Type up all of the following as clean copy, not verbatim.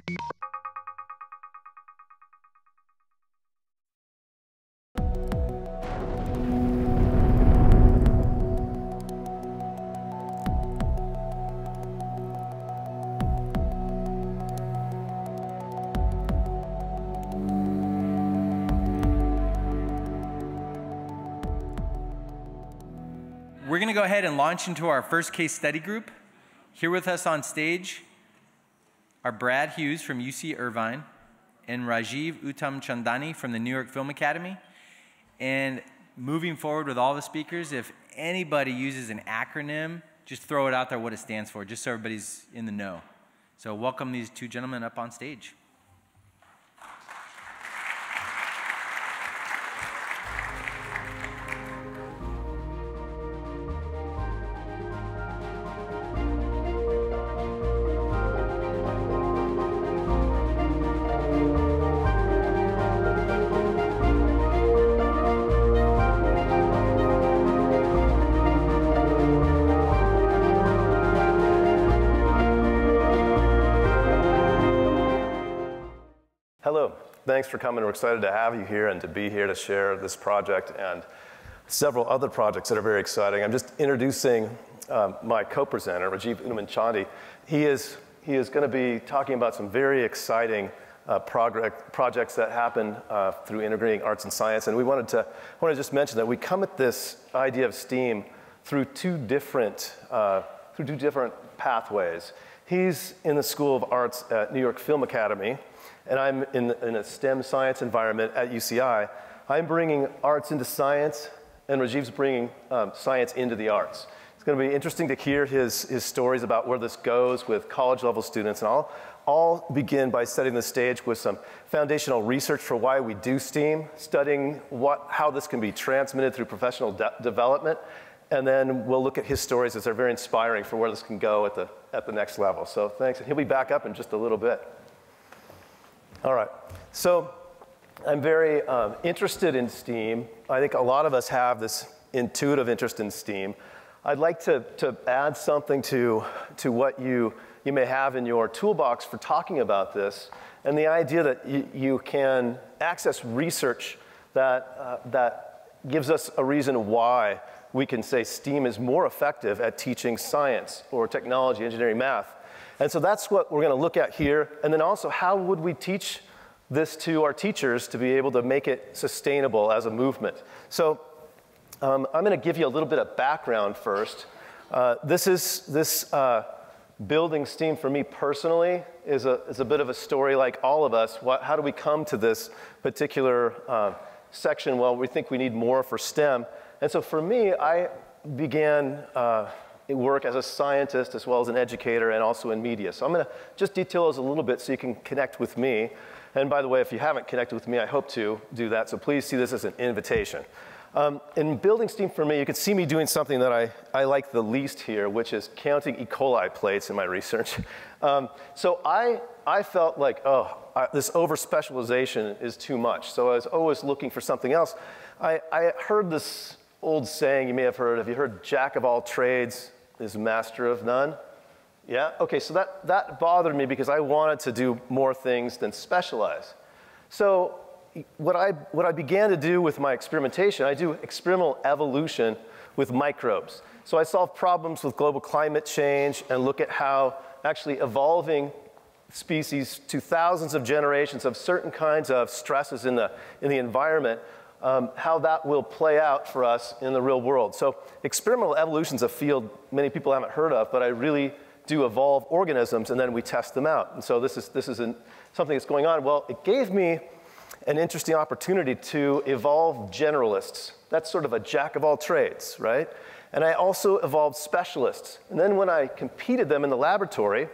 We're going to go ahead and launch into our first case study group. Here with us on stage are Brad Hughes from UC Irvine and Rajiv Uttamchandani from the New York Film Academy. And moving forward with all the speakers, if anybody uses an acronym, just throw it out there what it stands for, just so everybody's in the know. So welcome these two gentlemen up on stage. Hello, thanks for coming. We're excited to have you here and to be here to share this project and several other projects that are very exciting. I'm just introducing my co-presenter, Rajiv Uttamchandani. He is going to be talking about some very exciting projects that happen through integrating arts and science. And I want to just mention that we come at this idea of STEAM through two different pathways. He's in the School of Arts at New York Film Academy, and I'm in a STEM science environment at UCI. I'm bringing arts into science, and Rajiv's bringing science into the arts. It's going to be interesting to hear his stories about where this goes with college-level students, and I'll begin by setting the stage with some foundational research for why we do STEAM, studying how this can be transmitted through professional development, and then we'll look at his stories as they're very inspiring for where this can go at the next level. So thanks, and he'll be back up in just a little bit. All right, so I'm very interested in STEAM. I think a lot of us have this intuitive interest in STEAM. I'd like to add something to what you may have in your toolbox for talking about this, and the idea that you can access research that gives us a reason why we can say STEAM is more effective at teaching science or technology, engineering, math. And so that's what we're going to look at here. And then also, how would we teach this to our teachers to be able to make it sustainable as a movement? So I'm going to give you a little bit of background first. Building STEAM for me personally is a bit of a story like all of us. How do we come to this particular section? Well, we think we need more for STEM. And so for me, I began work as a scientist as well as an educator and also in media. So I'm going to just detail those a little bit so you can connect with me. And by the way, if you haven't connected with me, I hope to do that. So please see this as an invitation. In building STEAM for me, you can see me doing something that I like the least here, which is counting E. coli plates in my research. So I felt like, this over-specialization is too much. So I was always looking for something else. I heard this old saying you may have heard. Have you heard jack of all trades is master of none? Yeah? Okay, so that bothered me because I wanted to do more things than specialize. So what I began to do with my experimentation, I do experimental evolution with microbes. So I solve problems with global climate change and look at how actually evolving species to thousands of generations of certain kinds of stresses in the environment, how that will play out for us in the real world. So experimental evolution is a field many people haven't heard of, but I really do evolve organisms and then we test them out. And so this is something that's going on. Well, it gave me an interesting opportunity to evolve generalists. That's sort of a jack of all trades, right? And I also evolved specialists. And then when I competed them in the laboratory,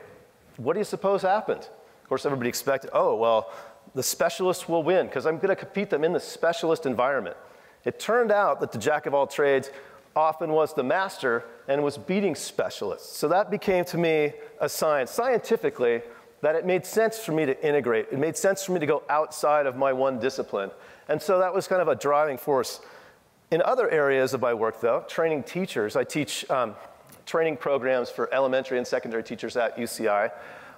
what do you suppose happened? Of course, everybody expected, oh, well, the specialists will win because I'm going to compete them in the specialist environment. It turned out that the jack of all trades often was the master and was beating specialists. So that became to me a science, scientifically, that it made sense for me to integrate. It made sense for me to go outside of my one discipline. And so that was kind of a driving force. In other areas of my work, though, training teachers, I teach training programs for elementary and secondary teachers at UCI.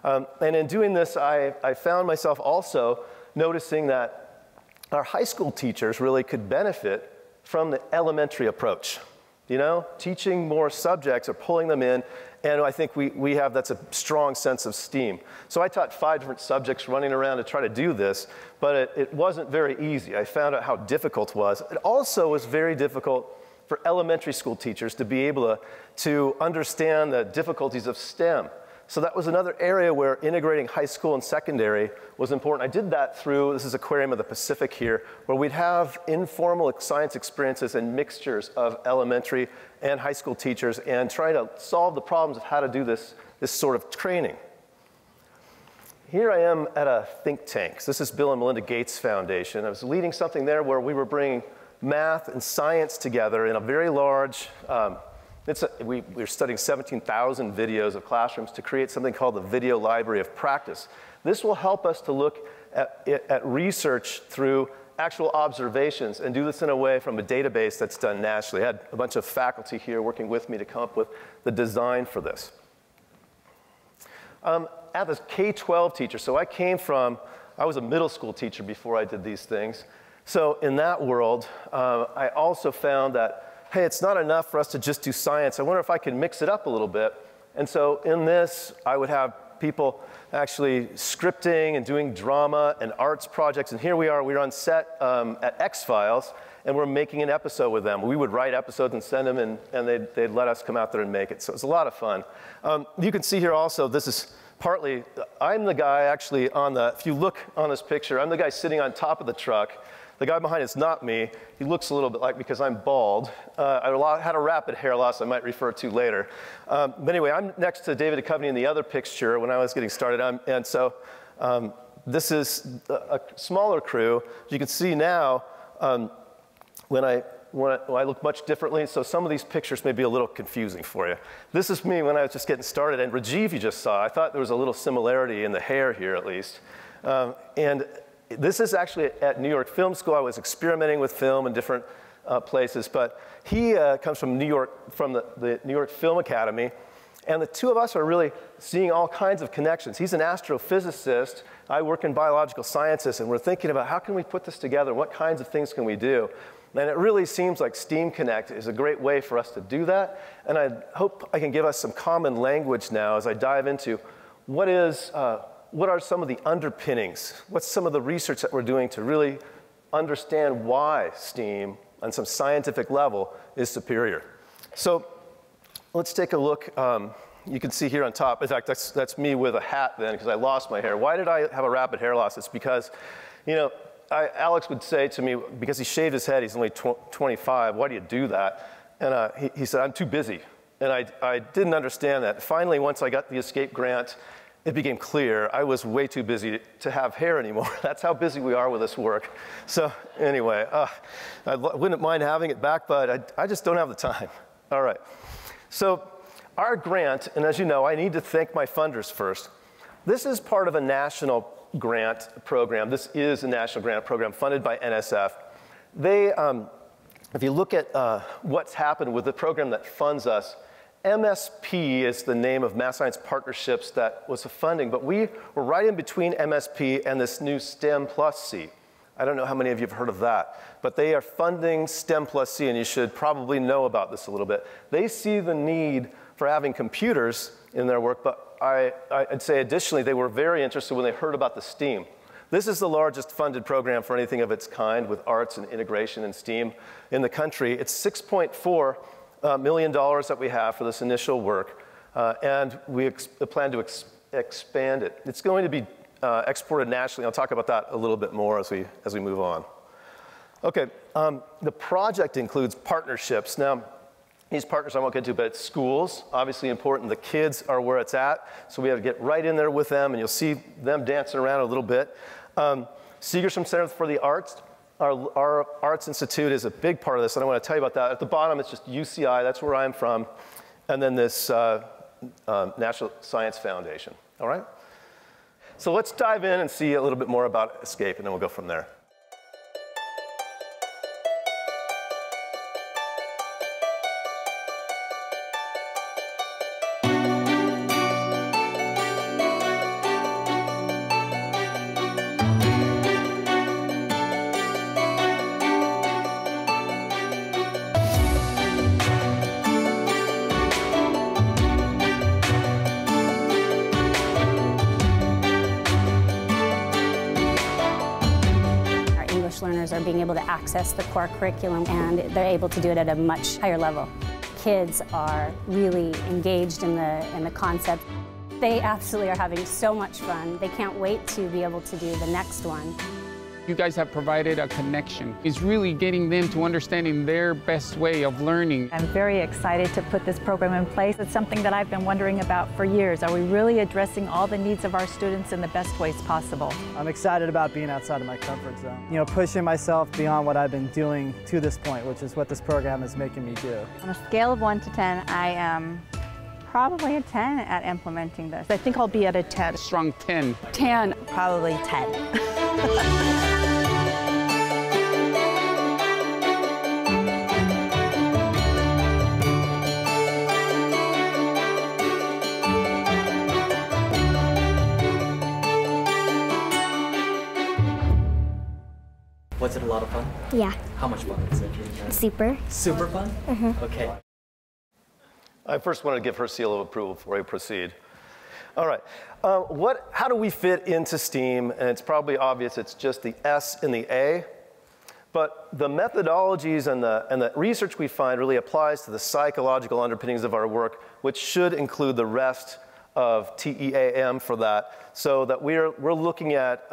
And in doing this, I found myself also noticing that our high school teachers really could benefit from the elementary approach. You know, teaching more subjects or pulling them in, and I think that's a strong sense of STEAM. So I taught 5 different subjects running around to try to do this, but it wasn't very easy. I found out how difficult it was. It also was very difficult for elementary school teachers to be able to understand the difficulties of STEM. So that was another area where integrating high school and secondary was important. I did that through, this is Aquarium of the Pacific here, where we'd have informal science experiences and mixtures of elementary and high school teachers and try to solve the problems of how to do this sort of training. Here I am at a think tank. This is Bill and Melinda Gates Foundation. I was leading something there where we were bringing math and science together in a very large, we're studying 17,000 videos of classrooms to create something called the Video Library of Practice. This will help us to look at research through actual observations and do this in a way from a database that's done nationally. I had a bunch of faculty here working with me to come up with the design for this. As a K-12 teacher, so I was a middle school teacher before I did these things. So in that world, I also found that hey, it's not enough for us to just do science. I wonder if I can mix it up a little bit. And so in this, I would have people actually scripting and doing drama and arts projects. And here we're on set at X-Files, and we're making an episode with them. We would write episodes and send them, and they'd let us come out there and make it. So it's a lot of fun. You can see here also, this is partly, I'm the guy actually if you look on this picture, I'm the guy sitting on top of the truck. The guy behind it's not me. He looks a little bit like, because I'm bald. I had a rapid hair loss I might refer to later. But anyway, I'm next to David Duchovny in the other picture when I was getting started. And so this is a smaller crew. As you can see now, when I look much differently, so some of these pictures may be a little confusing for you. This is me when I was just getting started, and Rajiv you just saw. I thought there was a little similarity in the hair here at least. And this is actually at New York Film School. I was experimenting with film in different places, but he comes from New York, from the New York Film Academy, and the two of us are really seeing all kinds of connections. He's an astrophysicist. I work in biological sciences, and we're thinking about how can we put this together? What kinds of things can we do? And it really seems like STEAM Connect is a great way for us to do that, and I hope I can give us some common language now as I dive into what are some of the underpinnings? What's some of the research that we're doing to really understand why STEAM, on some scientific level, is superior? So let's take a look. You can see here on top, in fact, that's me with a hat then, because I lost my hair. Why did I have a rapid hair loss? It's because, you know, Alex would say to me, because he shaved his head, he's only 25, why do you do that? And he said, I'm too busy. And I didn't understand that. Finally, once I got the ESCAPE grant, it became clear I was way too busy to have hair anymore. That's how busy we are with this work. So anyway, I wouldn't mind having it back, but I just don't have the time. All right. So our grant, and as you know, I need to thank my funders first. This is part of a national grant program. This is a national grant program funded by NSF. If you look at what's happened with the program that funds us, MSP is the name of Math Science Partnerships that was the funding, but we were right in between MSP and this new STEM Plus C. I don't know how many of you have heard of that, but they are funding STEM Plus C, and you should probably know about this a little bit. They see the need for having computers in their work, but I'd say additionally, they were very interested when they heard about the STEAM. This is the largest funded program for anything of its kind with arts and integration and STEAM in the country. It's $6.4 million that we have for this initial work, and we plan to expand it. It's going to be exported nationally. I'll talk about that a little bit more as we move on. Okay, the project includes partnerships. Now, these partners I won't get into, but it's schools, obviously important. The kids are where it's at, so we have to get right in there with them, and you'll see them dancing around a little bit. Segerstrom Center for the Arts. Our Arts Institute is a big part of this, and I want to tell you about that. At the bottom, it's just UCI, that's where I'm from, and then this National Science Foundation, all right? So let's dive in and see a little bit more about ESCAPE, and then we'll go from there. are being able to access the core curriculum, and they're able to do it at a much higher level. Kids are really engaged in the concept. They absolutely are having so much fun. They can't wait to be able to do the next one. You guys have provided a connection. It's really getting them to understanding their best way of learning. I'm very excited to put this program in place. It's something that I've been wondering about for years. Are we really addressing all the needs of our students in the best ways possible? I'm excited about being outside of my comfort zone. You know, pushing myself beyond what I've been doing to this point, which is what this program is making me do. On a scale of 1 to 10, I am probably a 10 at implementing this. I think I'll be at a 10. Strong 10. 10, probably 10. Was it a lot of fun? Yeah. How much fun was it? Super. Super fun? Mm-hmm. Okay. I first want to give her seal of approval before we proceed. All right. How do we fit into STEAM? And it's probably obvious it's just the S and the A. But the methodologies and the research we find really applies to the psychological underpinnings of our work, which should include the rest of TEAM for that, so that we're looking at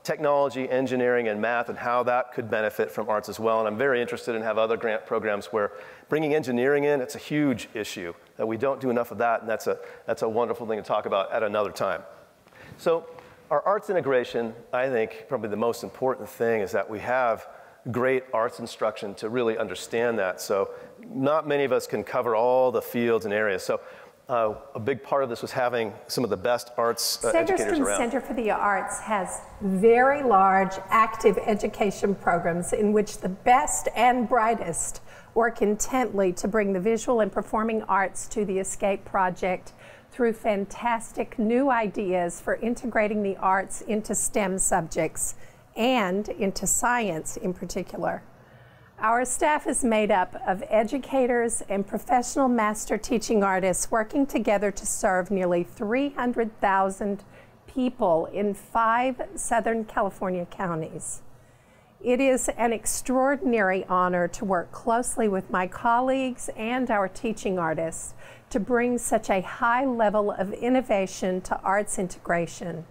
technology, engineering, and math, and how that could benefit from arts as well. And I'm very interested in have other grant programs where bringing engineering in, it's a huge issue, that we don't do enough of that, and that's a wonderful thing to talk about at another time. So our arts integration, I think probably the most important thing is that we have great arts instruction to really understand that. So not many of us can cover all the fields and areas. So a big part of this was having some of the best arts educators around. Center for the Arts has very large active education programs in which the best and brightest work intently to bring the visual and performing arts to the ESCAPE project through fantastic new ideas for integrating the arts into STEM subjects and into science in particular. Our staff is made up of educators and professional master teaching artists working together to serve nearly 300,000 people in 5 Southern California counties. It is an extraordinary honor to work closely with my colleagues and our teaching artists to bring such a high level of innovation to arts integration.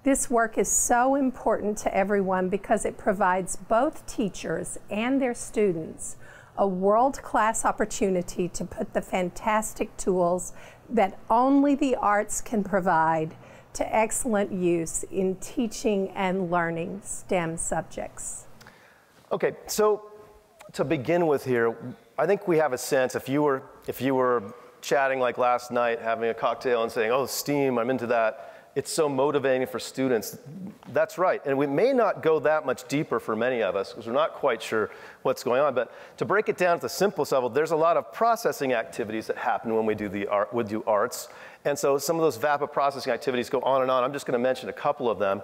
This work is so important to everyone because it provides both teachers and their students a world-class opportunity to put the fantastic tools that only the arts can provide to excellent use in teaching and learning STEM subjects. Okay, so to begin with here, I think we have a sense, if you were chatting like last night, having a cocktail and saying, oh, STEAM, I'm into that, it's so motivating for students. That's right, and we may not go that much deeper for many of us because we're not quite sure what's going on, but to break it down at the simplest level, there's a lot of processing activities that happen when we do arts, and so some of those VAPA processing activities go on and on. I'm just gonna mention a couple of them,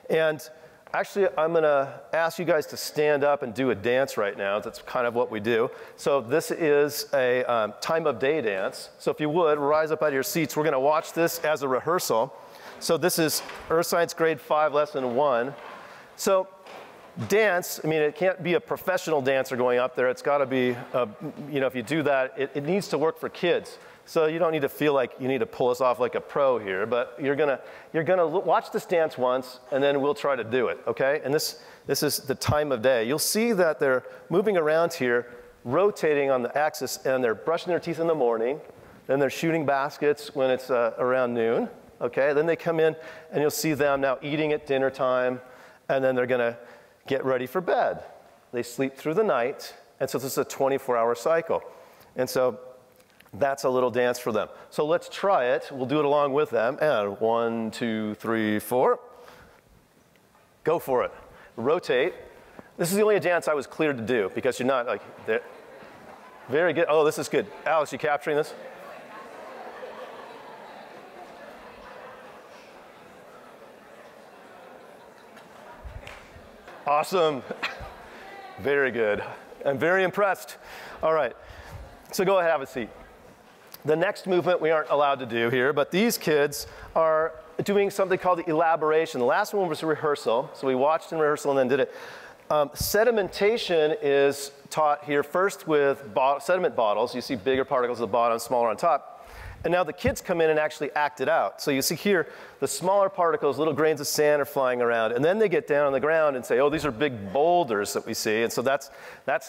and actually I'm gonna ask you guys to stand up and do a dance right now. That's kind of what we do. So this is a time of day dance, so if you would, rise up out of your seats. We're gonna watch this as a rehearsal. So this is Earth Science Grade 5, Lesson 1. So dance, I mean, it can't be a professional dancer going up there. It's got to be, you know, if you do that, it needs to work for kids. So you don't need to feel like you need to pull us off like a pro here, but you're gonna watch this dance once, and then we'll try to do it, okay? And this is the time of day. You'll see that they're moving around here, rotating on the axis, and they're brushing their teeth in the morning, then they're shooting baskets when it's around noon. Okay, then they come in and you'll see them now eating at dinner time, and then they're gonna get ready for bed. They sleep through the night, and so this is a 24-hour cycle. And so that's a little dance for them. So let's try it. We'll do it along with them. And 1, 2, 3, 4. Go for it. Rotate. This is the only dance I was cleared to do because you're not like there. Very good. Oh, this is good. Alex, you capturing this? Awesome. Very good. I'm very impressed. All right. So go ahead, have a seat. The next movement we aren't allowed to do here, but these kids are doing something called the elaboration. The last one was a rehearsal. So we watched in rehearsal and then did it. Sedimentation is taught here first with sediment bottles. You see bigger particles at the bottom, smaller on top. And now the kids come in and actually act it out. So you see here, the smaller particles, little grains of sand are flying around. And then they get down on the ground and say, oh, these are big boulders that we see. And so that's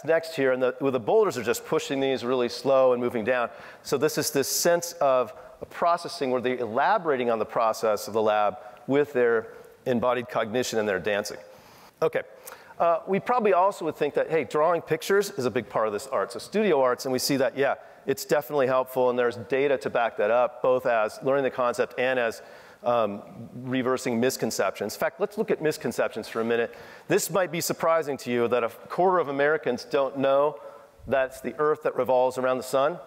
next here. And the boulders are just pushing these really slow and moving down. So this is this sense of a processing where they're elaborating on the process of the lab with their embodied cognition and their dancing. Okay. We probably also would think that, hey, drawing pictures is a big part of this art. So studio arts, and we see that, yeah, it's definitely helpful, and there's data to back that up, both as learning the concept and as reversing misconceptions. In fact, let's look at misconceptions for a minute. This might be surprising to you that 1/4 of Americans don't know that it's the Earth that revolves around the sun.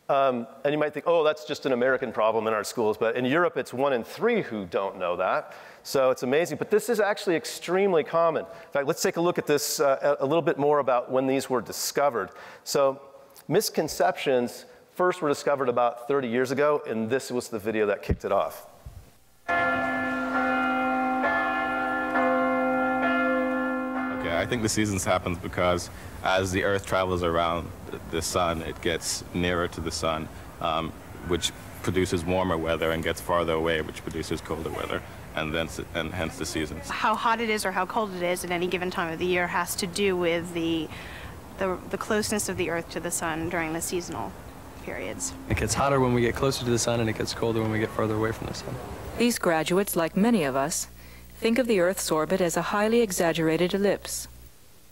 And you might think, oh, that's just an American problem in our schools. But in Europe, it's 1 in 3 who don't know that. So it's amazing. But this is actually extremely common. In fact, let's take a look at this a little bit more about when these were discovered. So misconceptions first were discovered about 30 years ago, and this was the video that kicked it off. Okay, I think the seasons happens because as the Earth travels around the sun, it gets nearer to the sun, which produces warmer weather, and gets farther away, which produces colder weather, and hence the seasons. How hot it is or how cold it is at any given time of the year has to do with the closeness of the Earth to the sun during the seasonal periods. It gets hotter when we get closer to the sun, and it gets colder when we get further away from the sun. These graduates, like many of us, think of the Earth's orbit as a highly exaggerated ellipse,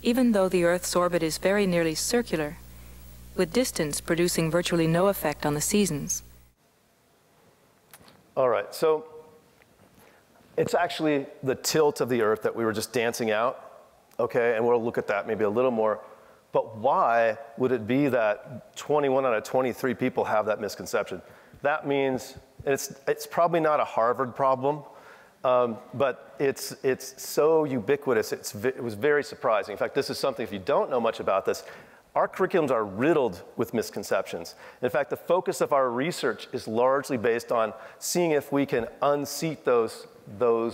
even though the Earth's orbit is very nearly circular, with distance producing virtually no effect on the seasons. All right, so it's actually the tilt of the Earth that we were just dancing out, okay? And we'll look at that maybe a little more. But why would it be that 21 out of 23 people have that misconception? That means it's probably not a Harvard problem, but it's so ubiquitous. It was very surprising. In fact, this is something, if you don't know much about this, our curriculums are riddled with misconceptions. In fact, the focus of our research is largely based on seeing if we can unseat those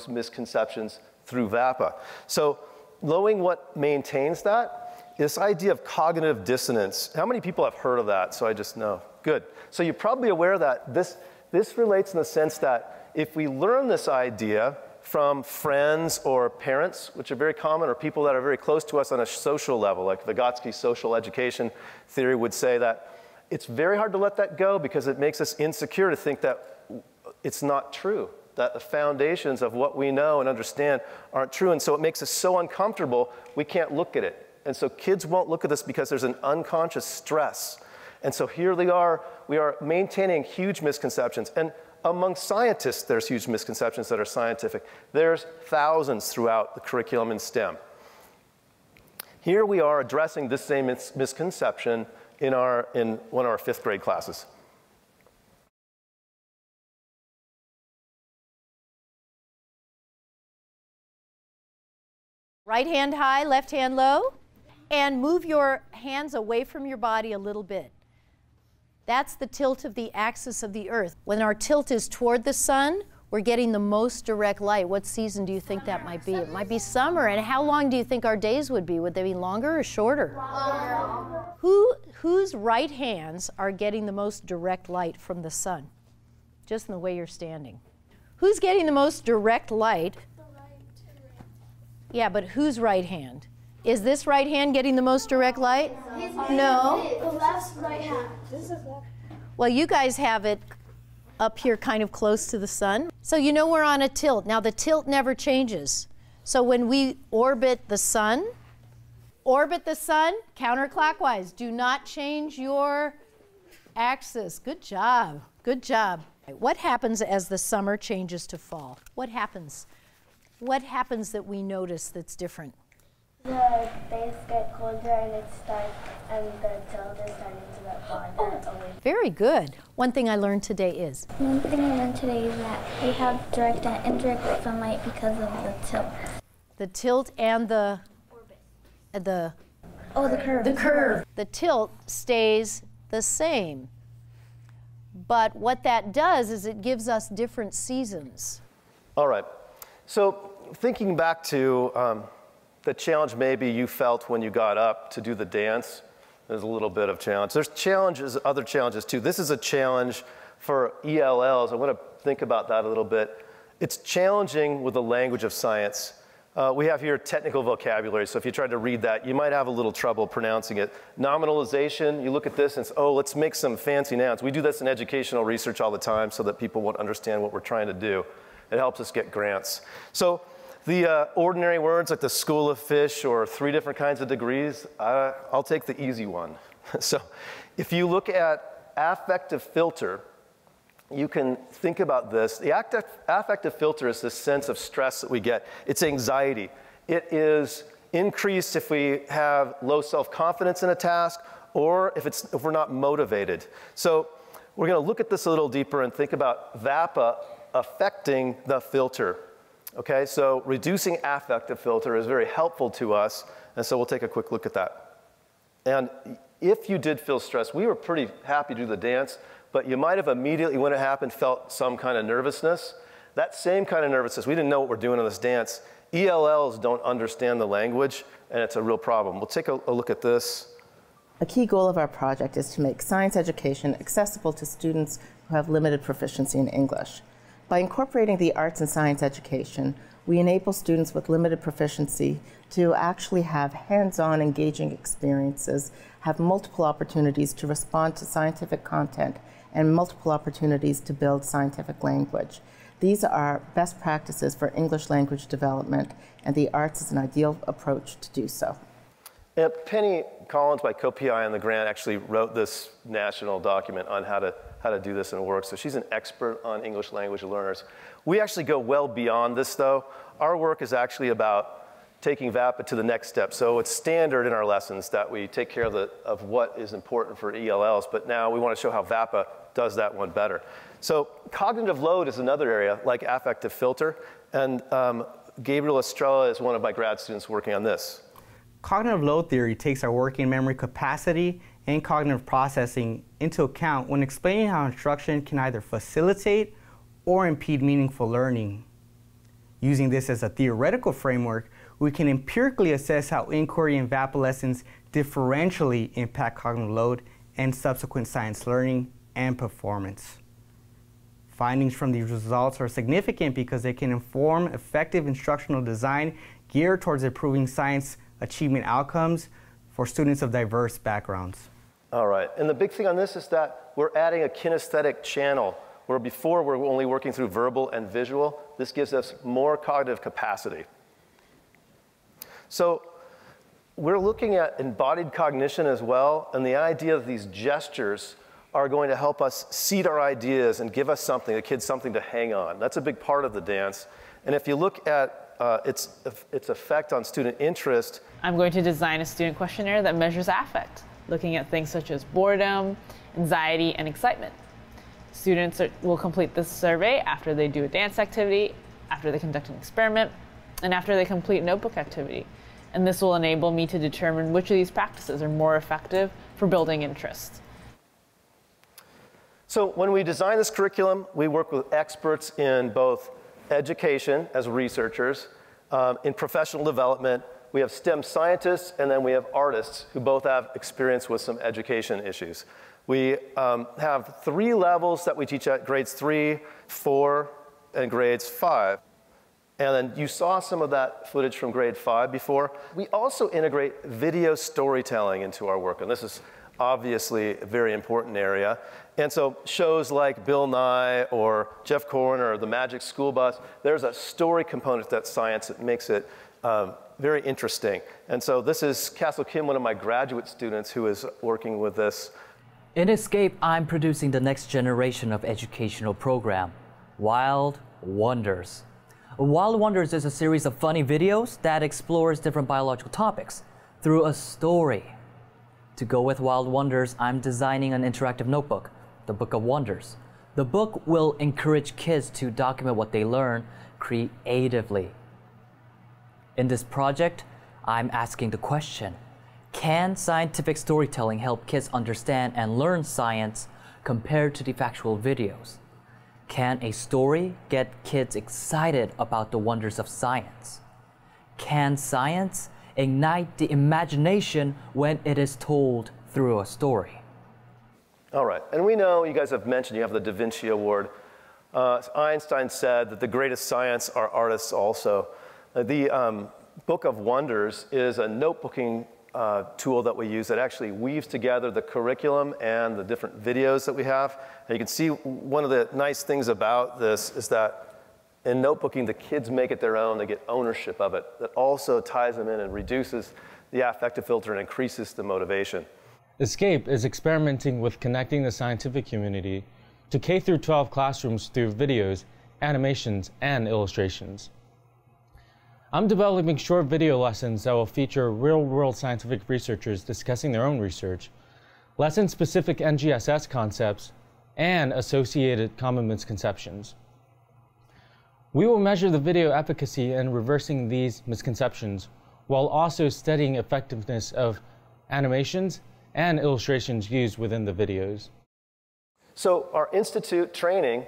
misconceptions through VAPA. So knowing what maintains that, this idea of cognitive dissonance. How many people have heard of that? So I just know. Good. So you're probably aware that this relates in the sense that if we learn this idea from friends or parents, which are very common, or people that are very close to us on a social level, like Vygotsky's social education theory would say that it's very hard to let that go because it makes us insecure to think that it's not true, that the foundations of what we know and understand aren't true. And so it makes us so uncomfortable, we can't look at it. And so kids won't look at this because there's an unconscious stress. And so here we are maintaining huge misconceptions. And among scientists, there's huge misconceptions that are scientific. There's thousands throughout the curriculum in STEM. Here we are addressing this same misconception in one of our 5th grade classes. Right hand high, left hand low, and move your hands away from your body a little bit. That's the tilt of the axis of the Earth. When our tilt is toward the sun, we're getting the most direct light. What season do you think that might be? It might be summer. And how long do you think our days would be? Would they be longer or shorter? Longer. Whose right hands are getting the most direct light from the sun? Just in the way you're standing. Who's getting the most direct light? Yeah, but whose right hand? Is this right hand getting the most direct light? No. The left's right hand. Well, you guys have it up here kind of close to the sun. So you know we're on a tilt. Now the tilt never changes. So when we orbit the sun counterclockwise. Do not change your axis. Good job. Good job. What happens as the summer changes to fall? What happens? What happens that we notice that's different? The days get colder and the tilt is starting to get farther away. Very good. One thing I learned today is? One thing I learned today is that we have direct and indirect sunlight because of the tilt. The tilt and the curve. The curve. The tilt stays the same. But what that does is it gives us different seasons. All right. So thinking back to the challenge maybe you felt when you got up to do the dance. There's a little bit of challenge. There's challenges, other challenges too. This is a challenge for ELLs. I want to think about that a little bit. It's challenging with the language of science. We have here technical vocabulary, so if you tried to read that, you might have a little trouble pronouncing it. Nominalization, you look at this and it's, oh, let's make some fancy nouns. We do this in educational research all the time so that people won't understand what we're trying to do. It helps us get grants. So the ordinary words like the school of fish or 3 different kinds of degrees, I'll take the easy one. So if you look at affective filter, you can think about this. The affective filter is this sense of stress that we get. It's anxiety. It is increased if we have low self-confidence in a task or if we're not motivated. So we're going to look at this a little deeper and think about VAPA affecting the filter. Okay, so reducing affective filter is very helpful to us, and so we'll take a quick look at that. And if you did feel stressed, we were pretty happy to do the dance, but you might have immediately, when it happened, felt some kind of nervousness. That same kind of nervousness, we didn't know what we're doing in this dance. ELLs don't understand the language, and it's a real problem. We'll take a look at this. A key goal of our project is to make science education accessible to students who have limited proficiency in English. By incorporating the arts and science education, we enable students with limited proficiency to actually have hands-on engaging experiences, have multiple opportunities to respond to scientific content, and multiple opportunities to build scientific language. These are best practices for English language development, and the arts is an ideal approach to do so. Penny Collins, my co-PI on the grant, actually wrote this national document on how to do this and work. So she's an expert on English language learners. We actually go well beyond this, though. Our work is actually about taking VAPA to the next step. So it's standard in our lessons that we take care of what is important for ELLs, but now we want to show how VAPA does that one better. So cognitive load is another area, like affective filter, and Gabriel Estrella is one of my grad students working on this. Cognitive load theory takes our working memory capacity and cognitive processing into account when explaining how instruction can either facilitate or impede meaningful learning. Using this as a theoretical framework, we can empirically assess how inquiry and VAPA lessons differentially impact cognitive load and subsequent science learning and performance. Findings from these results are significant because they can inform effective instructional design geared towards improving science achievement outcomes for students of diverse backgrounds. All right, and the big thing on this is that we're adding a kinesthetic channel, where before we're only working through verbal and visual. This gives us more cognitive capacity. So we're looking at embodied cognition as well, and the idea of these gestures are going to help us seed our ideas and give us something, the kids something to hang on. That's a big part of the dance. And if you look at its effect on student interest. I'm going to design a student questionnaire that measures affect, looking at things such as boredom, anxiety, and excitement. Students will complete this survey after they do a dance activity, after they conduct an experiment, and after they complete notebook activity. And this will enable me to determine which of these practices are more effective for building interest. So when we design this curriculum, we work with experts in both education as researchers, in professional development. We have STEM scientists, and then we have artists who both have experience with some education issues. We have 3 levels that we teach at grades 3, 4, and grades 5. And then you saw some of that footage from grade 5 before. We also integrate video storytelling into our work, and this is obviously a very important area. And so shows like Bill Nye or Jeff Corner or The Magic School Bus, there's a story component to that science that makes it very interesting. And so this is Castle Kim, one of my graduate students who is working with this. In Escape, I'm producing the next generation of educational program, Wild Wonders. Wild Wonders is a series of funny videos that explores different biological topics through a story. To go with Wild Wonders, I'm designing an interactive notebook, the Book of Wonders. The book will encourage kids to document what they learn creatively. In this project, I'm asking the question, can scientific storytelling help kids understand and learn science compared to the factual videos? Can a story get kids excited about the wonders of science? Can science ignite the imagination when it is told through a story? All right, and we know, you guys have mentioned, you have the Da Vinci Award. Einstein said that the greatest science are artists also. The Book of Wonders is a notebooking tool that we use that actually weaves together the curriculum and the different videos that we have. And you can see one of the nice things about this is that in notebooking, the kids make it their own, they get ownership of it. That also ties them in and reduces the affective filter and increases the motivation. ESCAPE is experimenting with connecting the scientific community to K-12 classrooms through videos, animations, and illustrations. I'm developing short video lessons that will feature real-world scientific researchers discussing their own research, lesson-specific NGSS concepts, and associated common misconceptions. We will measure the video efficacy in reversing these misconceptions while also studying effectiveness of animations and illustrations used within the videos. So our institute training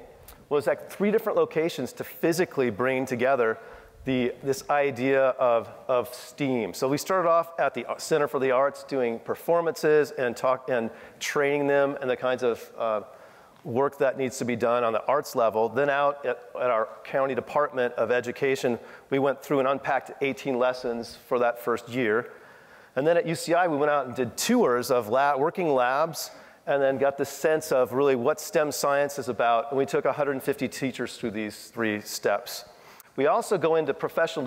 was at 3 different locations to physically bring together this idea of STEAM. So we started off at the Center for the Arts doing performances and training them and the kinds of work that needs to be done on the arts level. Then out at our county department of education, we went through and unpacked 18 lessons for that first year. And then at UCI, we went out and did tours of working labs and then got the sense of really what STEM science is about. And we took 150 teachers through these 3 steps. We also go into professional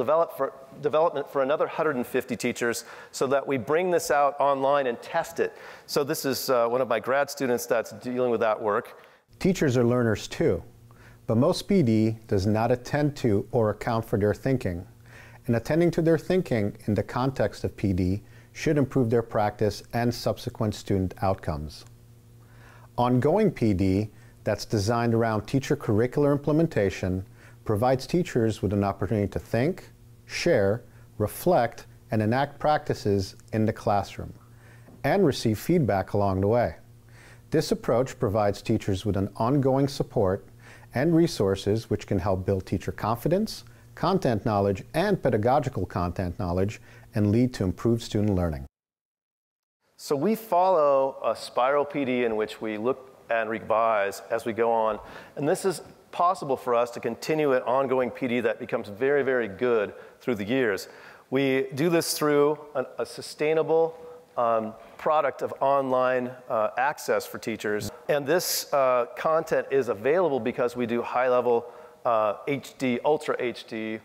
development for another 150 teachers so that we bring this out online and test it. So this is one of my grad students that's dealing with that work. Teachers are learners too, but most PD does not attend to or account for their thinking. And attending to their thinking in the context of PD should improve their practice and subsequent student outcomes. Ongoing PD that's designed around teacher curricular implementation provides teachers with an opportunity to think, share, reflect, and enact practices in the classroom, and receive feedback along the way. This approach provides teachers with an ongoing support and resources which can help build teacher confidence, content knowledge, and pedagogical content knowledge, and lead to improved student learning. So we follow a spiral PD in which we look and revise as we go on, and this is possible for us to continue an ongoing PD that becomes very, very good through the years. We do this through a sustainable product of online access for teachers. And this content is available because we do high-level HD, Ultra HD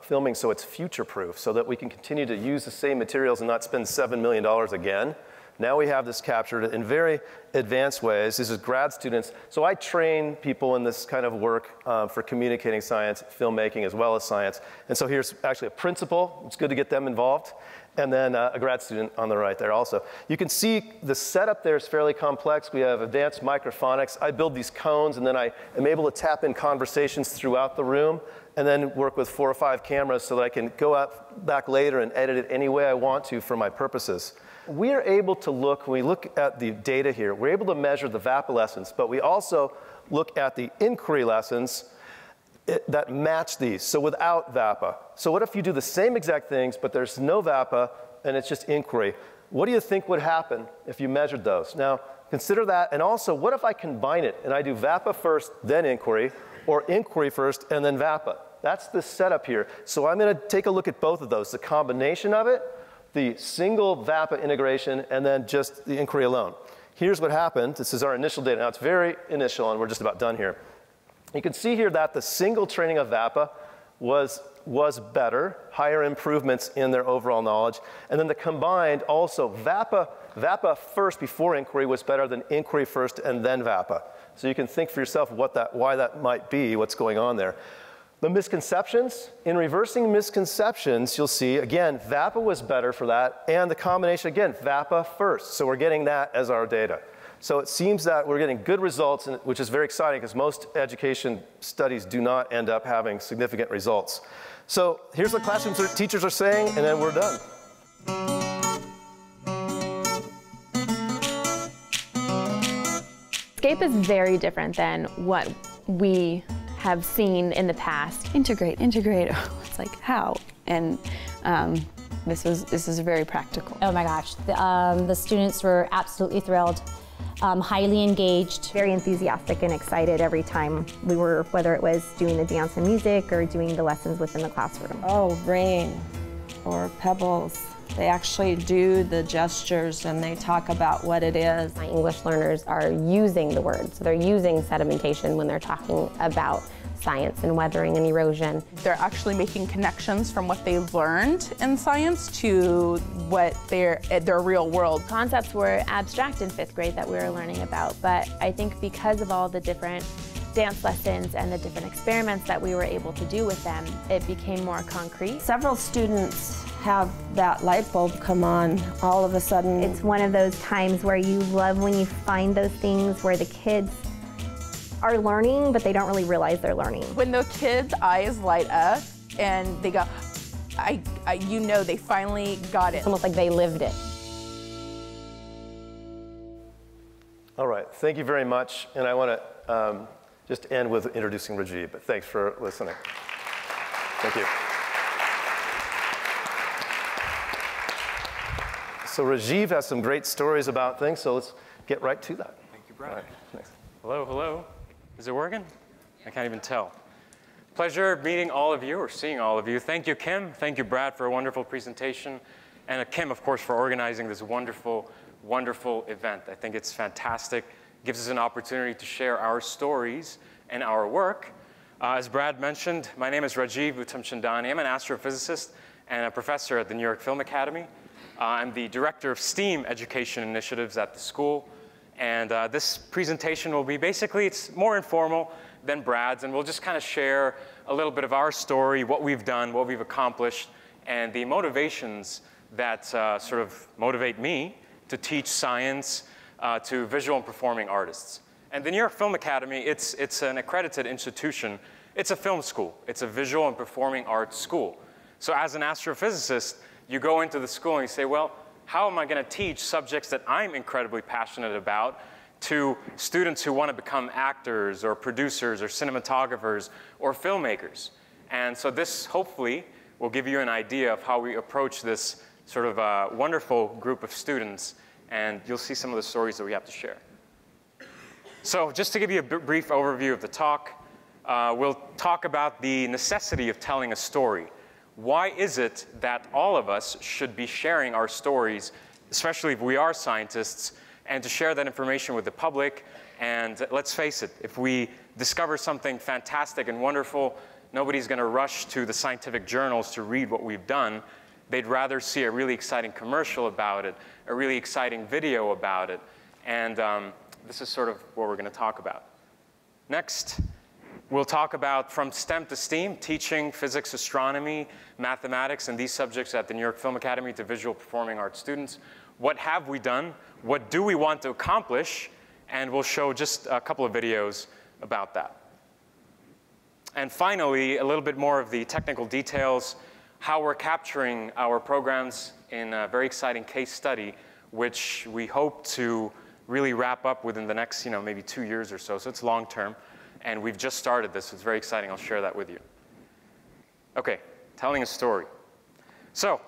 filming, so it's future-proof, so that we can continue to use the same materials and not spend $7 million again. Now we have this captured in very advanced ways. This is grad students. So I train people in this kind of work for communicating science, filmmaking, as well as science. And so here's actually a principal. It's good to get them involved. And then a grad student on the right there also. You can see the setup there is fairly complex. We have advanced microphonics. I build these cones, and then I am able to tap in conversations throughout the room, and then work with 4 or 5 cameras so that I can go back later and edit it any way I want to for my purposes. We are able to look, when we look at the data here, we're able to measure the VAPA lessons, but we also look at the inquiry lessons that match these, so without VAPA. So what if you do the same exact things, but there's no VAPA, and it's just inquiry? What do you think would happen if you measured those? Now, consider that, and also, what if I combine it, and I do VAPA first, then inquiry, or inquiry first, and then VAPA? That's the setup here. So I'm gonna take a look at both of those, the combination of it, the single VAPA integration, and then just the inquiry alone. Here's what happened. This is our initial data. Now, it's very initial, and we're just about done here. You can see here that the single training of VAPA was better, higher improvements in their overall knowledge. And then the combined also, VAPA first before inquiry was better than inquiry first and then VAPA. So you can think for yourself why that might be, what's going on there. The misconceptions, in reversing misconceptions, you'll see, again, VAPA was better for that, and the combination, again, VAPA first. So we're getting that as our data. So it seems that we're getting good results, which is very exciting because most education studies do not end up having significant results. So here's what classroom teachers are saying, and then we're done. ESCAPE is very different than what we have seen in the past. Integrate. It's like, how? And This is very practical. Oh my gosh, the students were absolutely thrilled, highly engaged. Very enthusiastic and excited every time we were, whether it was doing the dance and music or doing the lessons within the classroom. Oh, rain or pebbles. They actually do the gestures and they talk about what it is. My English learners are using the word, so they're using sedimentation when they're talking about science and weathering and erosion. They're actually making connections from what they learned in science to what their real world. Concepts were abstract in 5th grade that we were learning about, but I think because of all the different dance lessons and the different experiments that we were able to do with them, it became more concrete. Several students have that light bulb come on all of a sudden. It's one of those times where you love when you find those things where the kids are learning, but they don't really realize they're learning. When the kids' eyes light up and they go, you know they finally got it. It's almost like they lived it. All right, thank you very much. And I want to just end with introducing Rajiv, but thanks for listening. Thank you. So Rajiv has some great stories about things, so let's get right to that. Thank you, Brad. All right, thanks. Hello, hello. Is it working? I can't even tell. Pleasure meeting all of you or seeing all of you. Thank you, Kim. Thank you, Brad, for a wonderful presentation. And Kim, of course, for organizing this wonderful, wonderful event. I think it's fantastic. It gives us an opportunity to share our stories and our work. As Brad mentioned, my name is Rajiv Uttamchandani. I'm an astrophysicist and a professor at the New York Film Academy. I'm the director of STEAM education initiatives at the school. And this presentation will be basically, it's more informal than Brad's, and we'll just kind of share a little bit of our story, what we've done, what we've accomplished, and the motivations that sort of motivate me to teach science to visual and performing artists. And the New York Film Academy, it's an accredited institution. It's a film school. It's a visual and performing arts school. So as an astrophysicist, you go into the school and you say, well, how am I going to teach subjects that I'm incredibly passionate about to students who want to become actors or producers or cinematographers or filmmakers? And so this hopefully will give you an idea of how we approach this sort of wonderful group of students, and you'll see some of the stories that we have to share. So just to give you a brief overview of the talk, we'll talk about the necessity of telling a story. Why is it that all of us should be sharing our stories, especially if we are scientists, and to share that information with the public? And let's face it, if we discover something fantastic and wonderful, nobody's going to rush to the scientific journals to read what we've done. They'd rather see a really exciting commercial about it, a really exciting video about it. And this is sort of what we're going to talk about. Next, we'll talk about from STEM to STEAM, teaching physics, astronomy, mathematics, and these subjects at the New York Film Academy to visual performing arts students. What have we done? What do we want to accomplish? And we'll show just a couple of videos about that. And finally, a little bit more of the technical details, how we're capturing our programs in a very exciting case study, which we hope to really wrap up within the next, maybe 2 years or so. So it's long term. And we've just started this. It's very exciting. I'll share that with you. OK, telling a story. So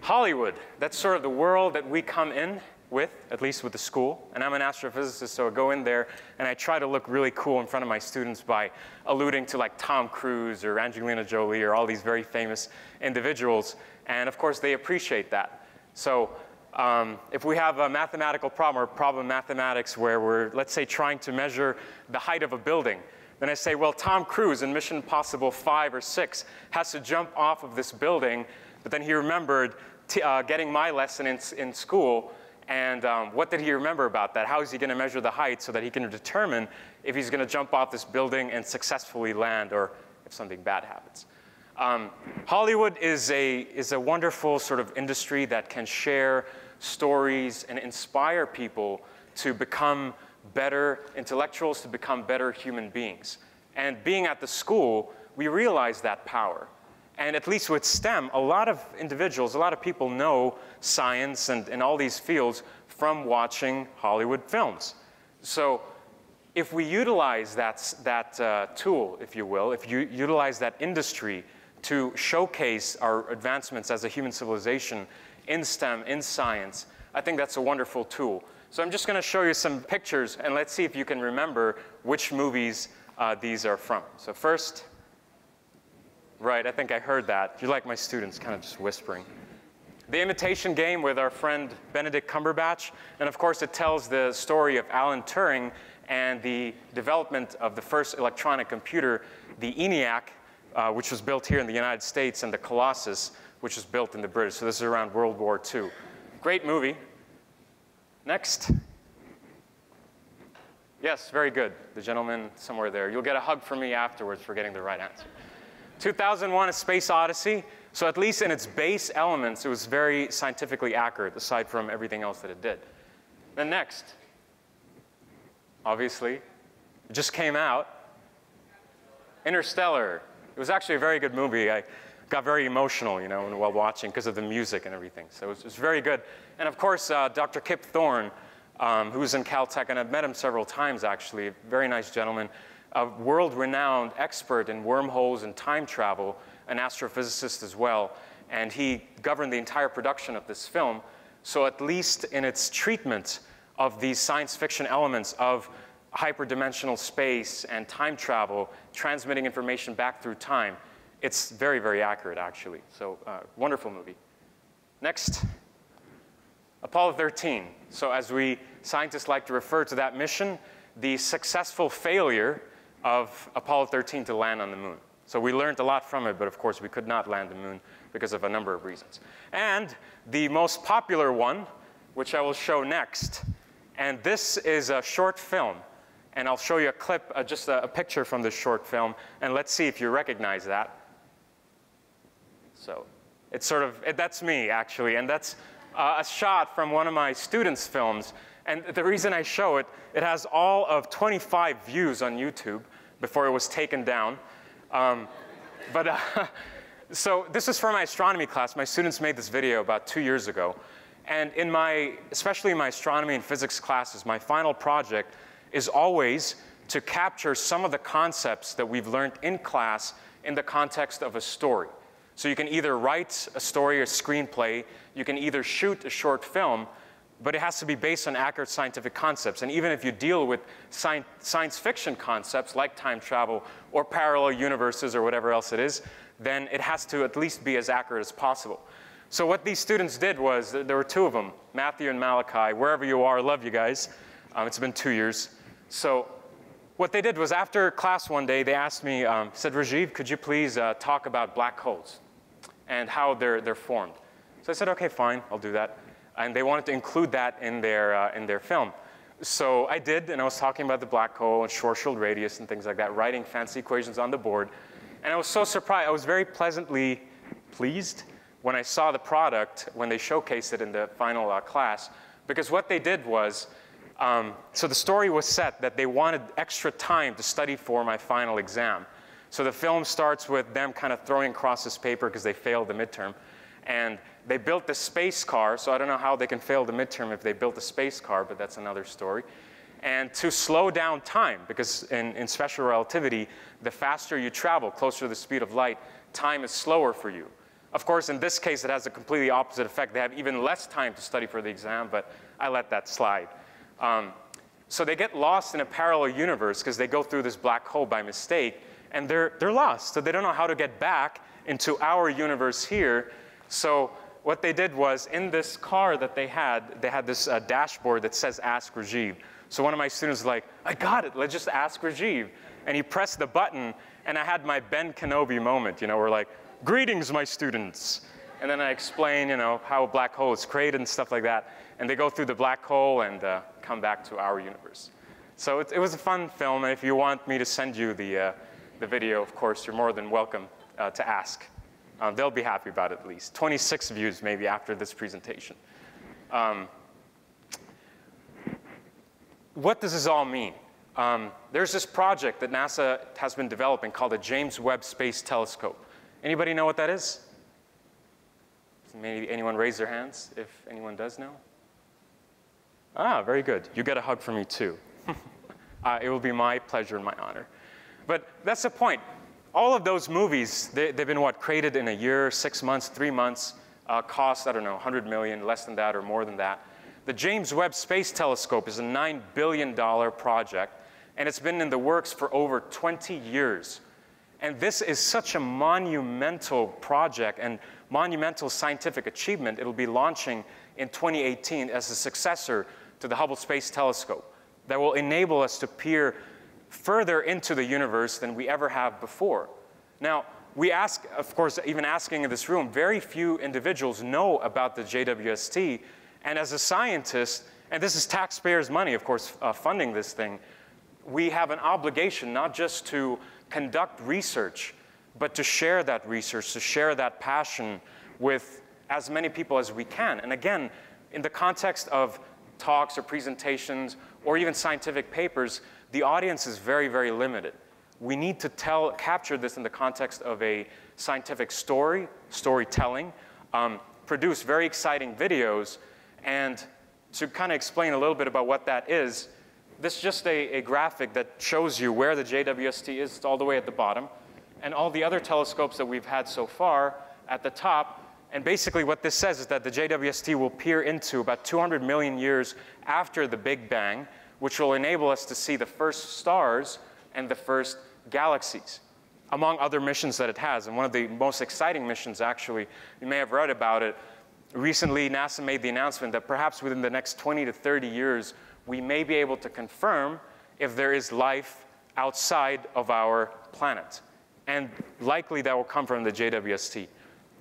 Hollywood, that's sort of the world that we come in with, at least with the school. And I'm an astrophysicist, so I go in there and I try to look really cool in front of my students by alluding to like Tom Cruise or Angelina Jolie or all these very famous individuals. And of course, they appreciate that. So if we have a mathematical problem or problem mathematics where we're, let's say, trying to measure the height of a building, then I say, well, Tom Cruise in Mission Impossible 5 or 6 has to jump off of this building, but then he remembered getting my lesson in school, and what did he remember about that? How is he going to measure the height so that he can determine if he's going to jump off this building and successfully land, or if something bad happens? Hollywood is a wonderful sort of industry that can share stories and inspire people to become better intellectuals, to become better human beings. And being at the school, we realize that power. And at least with STEM, a lot of individuals, a lot of people know science and all these fields from watching Hollywood films. So if we utilize that tool, if you will, if you utilize that industry to showcase our advancements as a human civilization in STEM, in science, I think that's a wonderful tool. So I'm just going to show you some pictures, and let's see if you can remember which movies these are from. So first, right, I think I heard that. You like my students kind of just whispering. The Imitation Game with our friend Benedict Cumberbatch. And of course, it tells the story of Alan Turing and the development of the first electronic computer, the ENIAC, which was built here in the United States, and the Colossus, which was built in the British. So this is around World War II. Great movie. Next. Yes, very good. The gentleman somewhere there. You'll get a hug from me afterwards for getting the right answer. 2001: A Space Odyssey. So at least in its base elements, it was very scientifically accurate, aside from everything else that it did. Then next. Obviously, it just came out. Interstellar. It was actually a very good movie. I got very emotional, you know, while watching because of the music and everything. So it was very good. And of course, Dr. Kip Thorne, who's in Caltech, and I've met him several times, actually, a very nice gentleman, a world-renowned expert in wormholes and time travel, an astrophysicist as well. And he governed the entire production of this film. So at least in its treatment of these science fiction elements of hyperdimensional space and time travel, transmitting information back through time, it's very, very accurate, actually. So wonderful movie. Next, Apollo 13. So as we scientists like to refer to that mission, the successful failure of Apollo 13 to land on the moon. So we learned a lot from it, but of course we could not land the moon because of a number of reasons. And the most popular one, which I will show next, and this is a short film. And I'll show you a clip, just a picture from this short film, and let's see if you recognize that. So it's sort of, that's me, actually, and that's a shot from one of my students' films. And the reason I show it, it has all of 25 views on YouTube before it was taken down. So this is for my astronomy class. My students made this video about 2 years ago. And in especially in my astronomy and physics classes, my final project is always to capture some of the concepts that we've learned in class in the context of a story. So you can either write a story or screenplay, you can either shoot a short film, but it has to be based on accurate scientific concepts. And even if you deal with science fiction concepts like time travel or parallel universes or whatever else it is, then it has to at least be as accurate as possible. So what these students did was, there were two of them, Matthew and Malachi, wherever you are, love you guys. It's been 2 years. So what they did was, after class one day, they asked me, said, Rajiv, could you please talk about black holes and how they're formed? So I said, okay, fine, I'll do that. And they wanted to include that in their film. So I did, and I was talking about the black hole and Schwarzschild radius and things like that, writing fancy equations on the board. And I was so surprised, I was very pleasantly pleased when I saw the product, when they showcased it in the final class, because what they did was, so the story was set that they wanted extra time to study for my final exam. So the film starts with them kind of throwing across this paper because they failed the midterm. And they built the space car, so I don't know how they can fail the midterm if they built a space car, but that's another story. And to slow down time, because in special relativity, the faster you travel, closer to the speed of light, time is slower for you. Of course, in this case, it has a completely opposite effect. They have even less time to study for the exam, but I let that slide. So they get lost in a parallel universe because they go through this black hole by mistake, and they're lost. So they don't know how to get back into our universe here. So what they did was, in this car that they had this dashboard that says Ask Rajiv. So one of my students was like, I got it, let's just ask Rajiv. And he pressed the button, and I had my Ben Kenobi moment, you know, we're like, greetings, my students. And then I explain, you know, how a black hole is created and stuff like that. And they go through the black hole and come back to our universe. So it was a fun film, and if you want me to send you the video, of course, you're more than welcome to ask. They'll be happy about it at least. 26 views maybe after this presentation. What does this all mean? There's this project that NASA has been developing called the James Webb Space Telescope. Anybody know what that is? Maybe anyone raise their hands if anyone does know? Ah, very good. You get a hug from me too. It will be my pleasure and my honor. But that's the point. all of those movies, they've been what, created in a year, 6 months, 3 months, cost, I don't know, 100 million, less than that or more than that. The James Webb Space Telescope is a $9 billion project, and it's been in the works for over 20 years. And this is such a monumental project and monumental scientific achievement. It'll be launching in 2018 as a successor to the Hubble Space Telescope that will enable us to peer further into the universe than we ever have before. Now, we ask, of course, even asking in this room, very few individuals know about the JWST. And as a scientist, and this is taxpayers' money, of course, funding this thing, we have an obligation not just to conduct research, but to share that research, to share that passion with as many people as we can. And again, in the context of talks or presentations or even scientific papers, the audience is very, very limited. We need to capture this in the context of a scientific storytelling, produce very exciting videos, and to kind of explain a little bit about what that is, this is just a graphic that shows you where the JWST is. It's all the way at the bottom, and all the other telescopes that we've had so far at the top. And basically what this says is that the JWST will peer into about 200 million years after the Big Bang, which will enable us to see the first stars and the first galaxies, among other missions that it has. And one of the most exciting missions, actually, you may have read about it, recently NASA made the announcement that perhaps within the next 20 to 30 years, we may be able to confirm if there is life outside of our planet. And likely that will come from the JWST,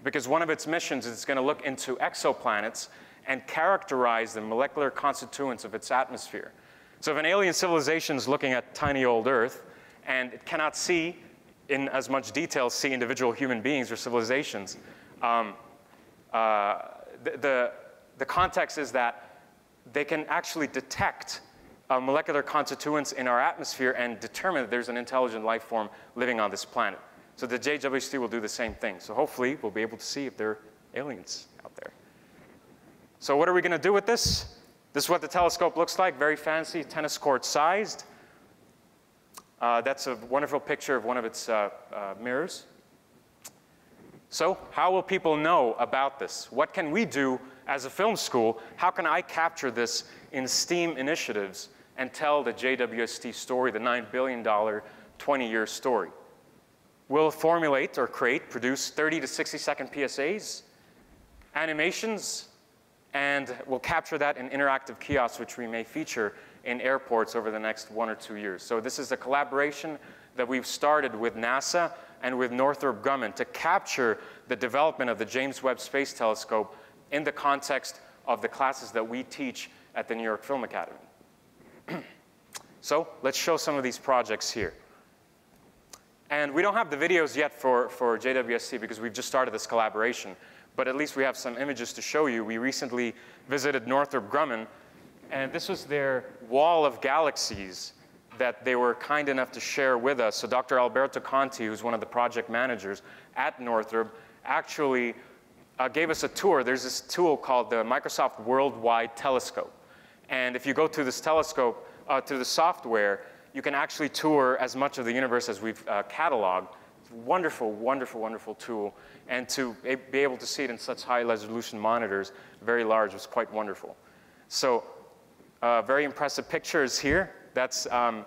because one of its missions is going to look into exoplanets and characterize the molecular constituents of its atmosphere. So if an alien civilization is looking at tiny old Earth and it cannot see in as much detail individual human beings or civilizations, the context is that they can actually detect molecular constituents in our atmosphere and determine that there's an intelligent life form living on this planet. So the JWST will do the same thing. So hopefully we'll be able to see if there are aliens out there. So what are we going to do with this? This is what the telescope looks like, very fancy, tennis court sized. That's a wonderful picture of one of its mirrors. So how will people know about this? What can we do as a film school? How can I capture this in STEAM initiatives and tell the JWST story, the $9 billion, 20-year story? We'll formulate or produce 30 to 60-second PSAs, animations, and we'll capture that in interactive kiosks, which we may feature in airports over the next 1 or 2 years. So this is a collaboration that we've started with NASA and with Northrop Grumman to capture the development of the James Webb Space Telescope in the context of the classes that we teach at the New York Film Academy. So let's show some of these projects here. And we don't have the videos yet for JWST because we've just started this collaboration, but at least we have some images to show you. We recently visited Northrop Grumman, and this was their wall of galaxies that they were kind enough to share with us. So Dr. Alberto Conti, who's one of the project managers at Northrop, actually gave us a tour. There's this tool called the Microsoft Worldwide Telescope. And if you go to this telescope, to the software, you can actually tour as much of the universe as we've cataloged. It's a wonderful, wonderful, wonderful tool. And to be able to see it in such high resolution monitors, very large, was quite wonderful. So very impressive pictures here. That's, I'm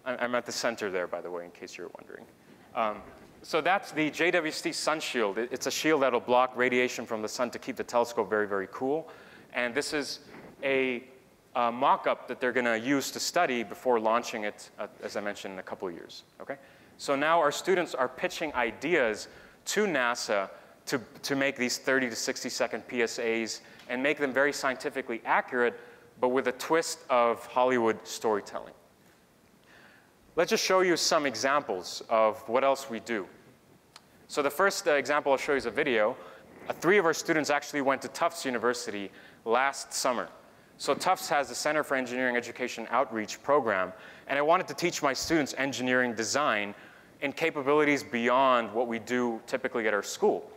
at the center there, by the way, in case you're wondering. So that's the JWST Sun Shield. It's a shield that will block radiation from the sun to keep the telescope very, very cool. And this is a mock-up that they're going to use to study before launching it, as I mentioned, in a couple of years. Okay? So now our students are pitching ideas to NASA to make these 30 to 60-second PSAs and make them very scientifically accurate, but with a twist of Hollywood storytelling. Let's just show you some examples of what else we do. So the first example I'll show you is a video. 3 of our students actually went to Tufts University last summer. So Tufts has the Center for Engineering Education Outreach program, and I wanted to teach my students engineering design in capabilities beyond what we do typically at our school.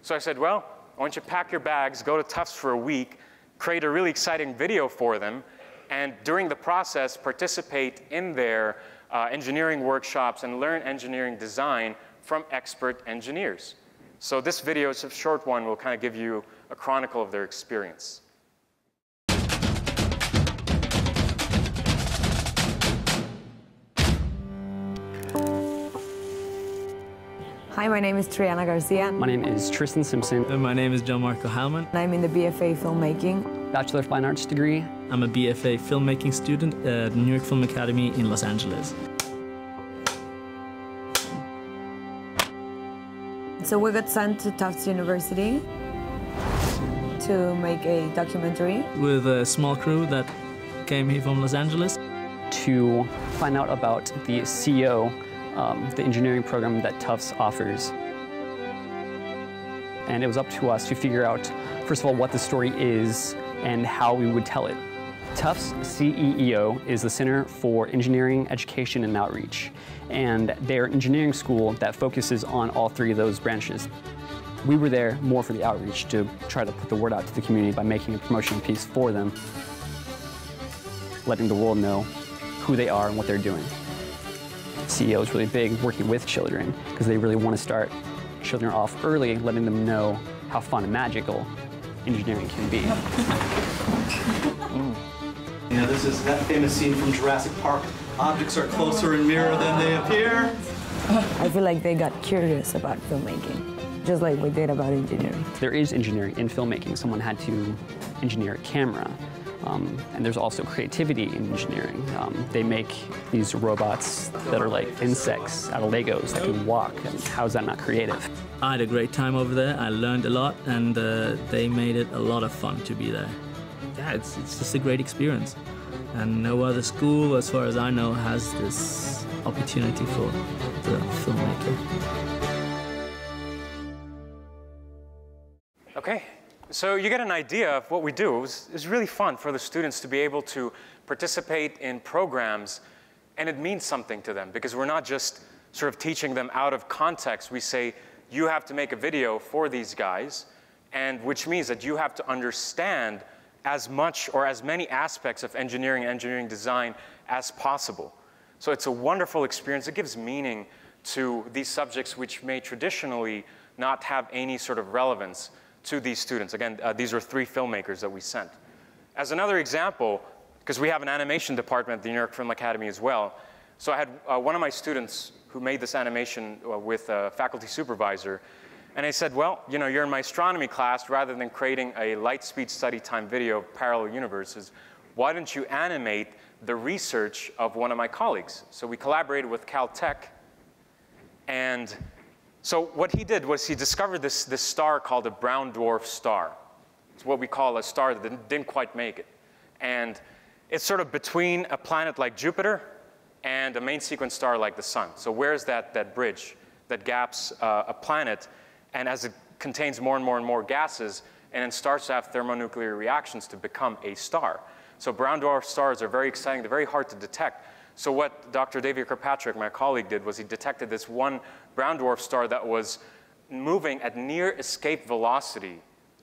So I said, well, why don't you pack your bags, go to Tufts for a week, create a really exciting video for them, and during the process, participate in their engineering workshops and learn engineering design from expert engineers. So this video, it's a short one, will kind of give you a chronicle of their experience. Hi, my name is Triana Garcia. My name is Tristan Simpson. And my name is John Marco Hellman. I'm in the BFA Filmmaking. Bachelor of Fine Arts degree. I'm a BFA Filmmaking student at New York Film Academy in Los Angeles. So we got sent to Tufts University to make a documentary. With a small crew that came here from Los Angeles. To find out about the CEO, the engineering program that Tufts offers. And it was up to us to figure out, first of all, what the story is and how we would tell it. Tufts CEEO is the Center for Engineering, Education, and Outreach. And they're an engineering school that focuses on all three of those branches. We were there more for the outreach to try to put the word out to the community by making a promotion piece for them, letting the world know who they are and what they're doing. CEO is really big working with children because they really want to start children off early, letting them know how fun and magical engineering can be. Yeah, this is that famous scene from Jurassic Park. Objects are closer in mirror than they appear. I feel like they got curious about filmmaking, just like we did about engineering. There is engineering in filmmaking. Someone had to engineer a camera. And there's also creativity in engineering. They make these robots that are like insects out of Legos that can walk. And how is that not creative? I had a great time over there. I learned a lot, and they made it a lot of fun to be there. Yeah, it's just a great experience. And no other school, as far as I know, has this opportunity for the filmmaker. Okay. So you get an idea of what we do. It's really fun for the students to be able to participate in programs, and it means something to them because we're not just sort of teaching them out of context. We say, you have to make a video for these guys, and which means that you have to understand as much or as many aspects of engineering and engineering design as possible. So it's a wonderful experience. It gives meaning to these subjects which may traditionally not have any sort of relevance to these students. Again, these are 3 filmmakers that we sent. As another example, because we have an animation department at the New York Film Academy as well, so I had one of my students who made this animation with a faculty supervisor, and I said, well, you know, you're in my astronomy class, rather than creating a light speed study time video of parallel universes, why don't you animate the research of one of my colleagues? So we collaborated with Caltech, and so what he did was he discovered this star called a brown dwarf star. It's what we call a star that didn't quite make it. And it's sort of between a planet like Jupiter and a main sequence star like the Sun. So where's that bridge that gaps a planet, and as it contains more and more and more gases, and then starts to have thermonuclear reactions to become a star. So brown dwarf stars are very exciting. They're very hard to detect. So what Dr. David Kirkpatrick, my colleague, did was he detected this one brown dwarf star that was moving at near escape velocity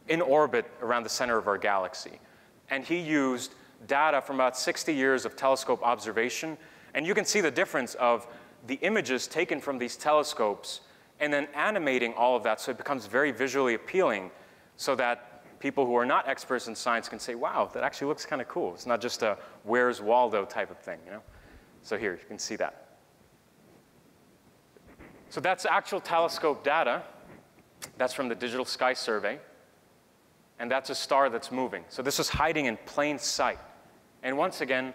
in orbit around the center of our galaxy. And he used data from about 60 years of telescope observation. And you can see the difference of the images taken from these telescopes and then animating all of that so it becomes very visually appealing, so that people who are not experts in science can say, wow, that actually looks kind of cool. It's not just a Where's Waldo type of thing, you know? So here, you can see that. So that's actual telescope data. That's from the Digital Sky Survey. And that's a star that's moving. So this is hiding in plain sight. And once again,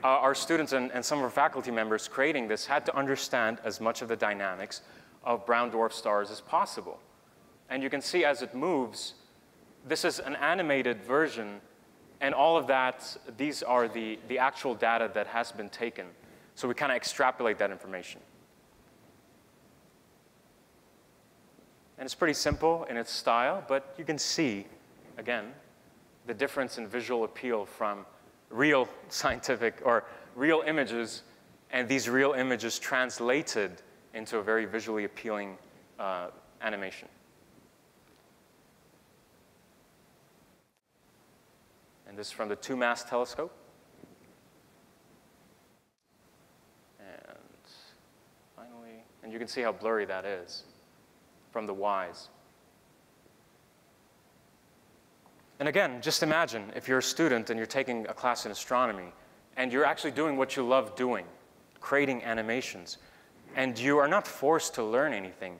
our students and some of our faculty members creating this had to understand as much of the dynamics of brown dwarf stars as possible. And you can see as it moves, this is an animated version, and all of that, these are the actual data that has been taken. So we kind of extrapolate that information. And it's pretty simple in its style, but you can see, again, the difference in visual appeal from real scientific or real images, and these real images translated into a very visually appealing animation. And this is from the 2-mast telescope. And finally, and And you can see how blurry that is from the Ys. And again, just imagine if you're a student and you're taking a class in astronomy and you're actually doing what you love doing, creating animations, and you are not forced to learn anything.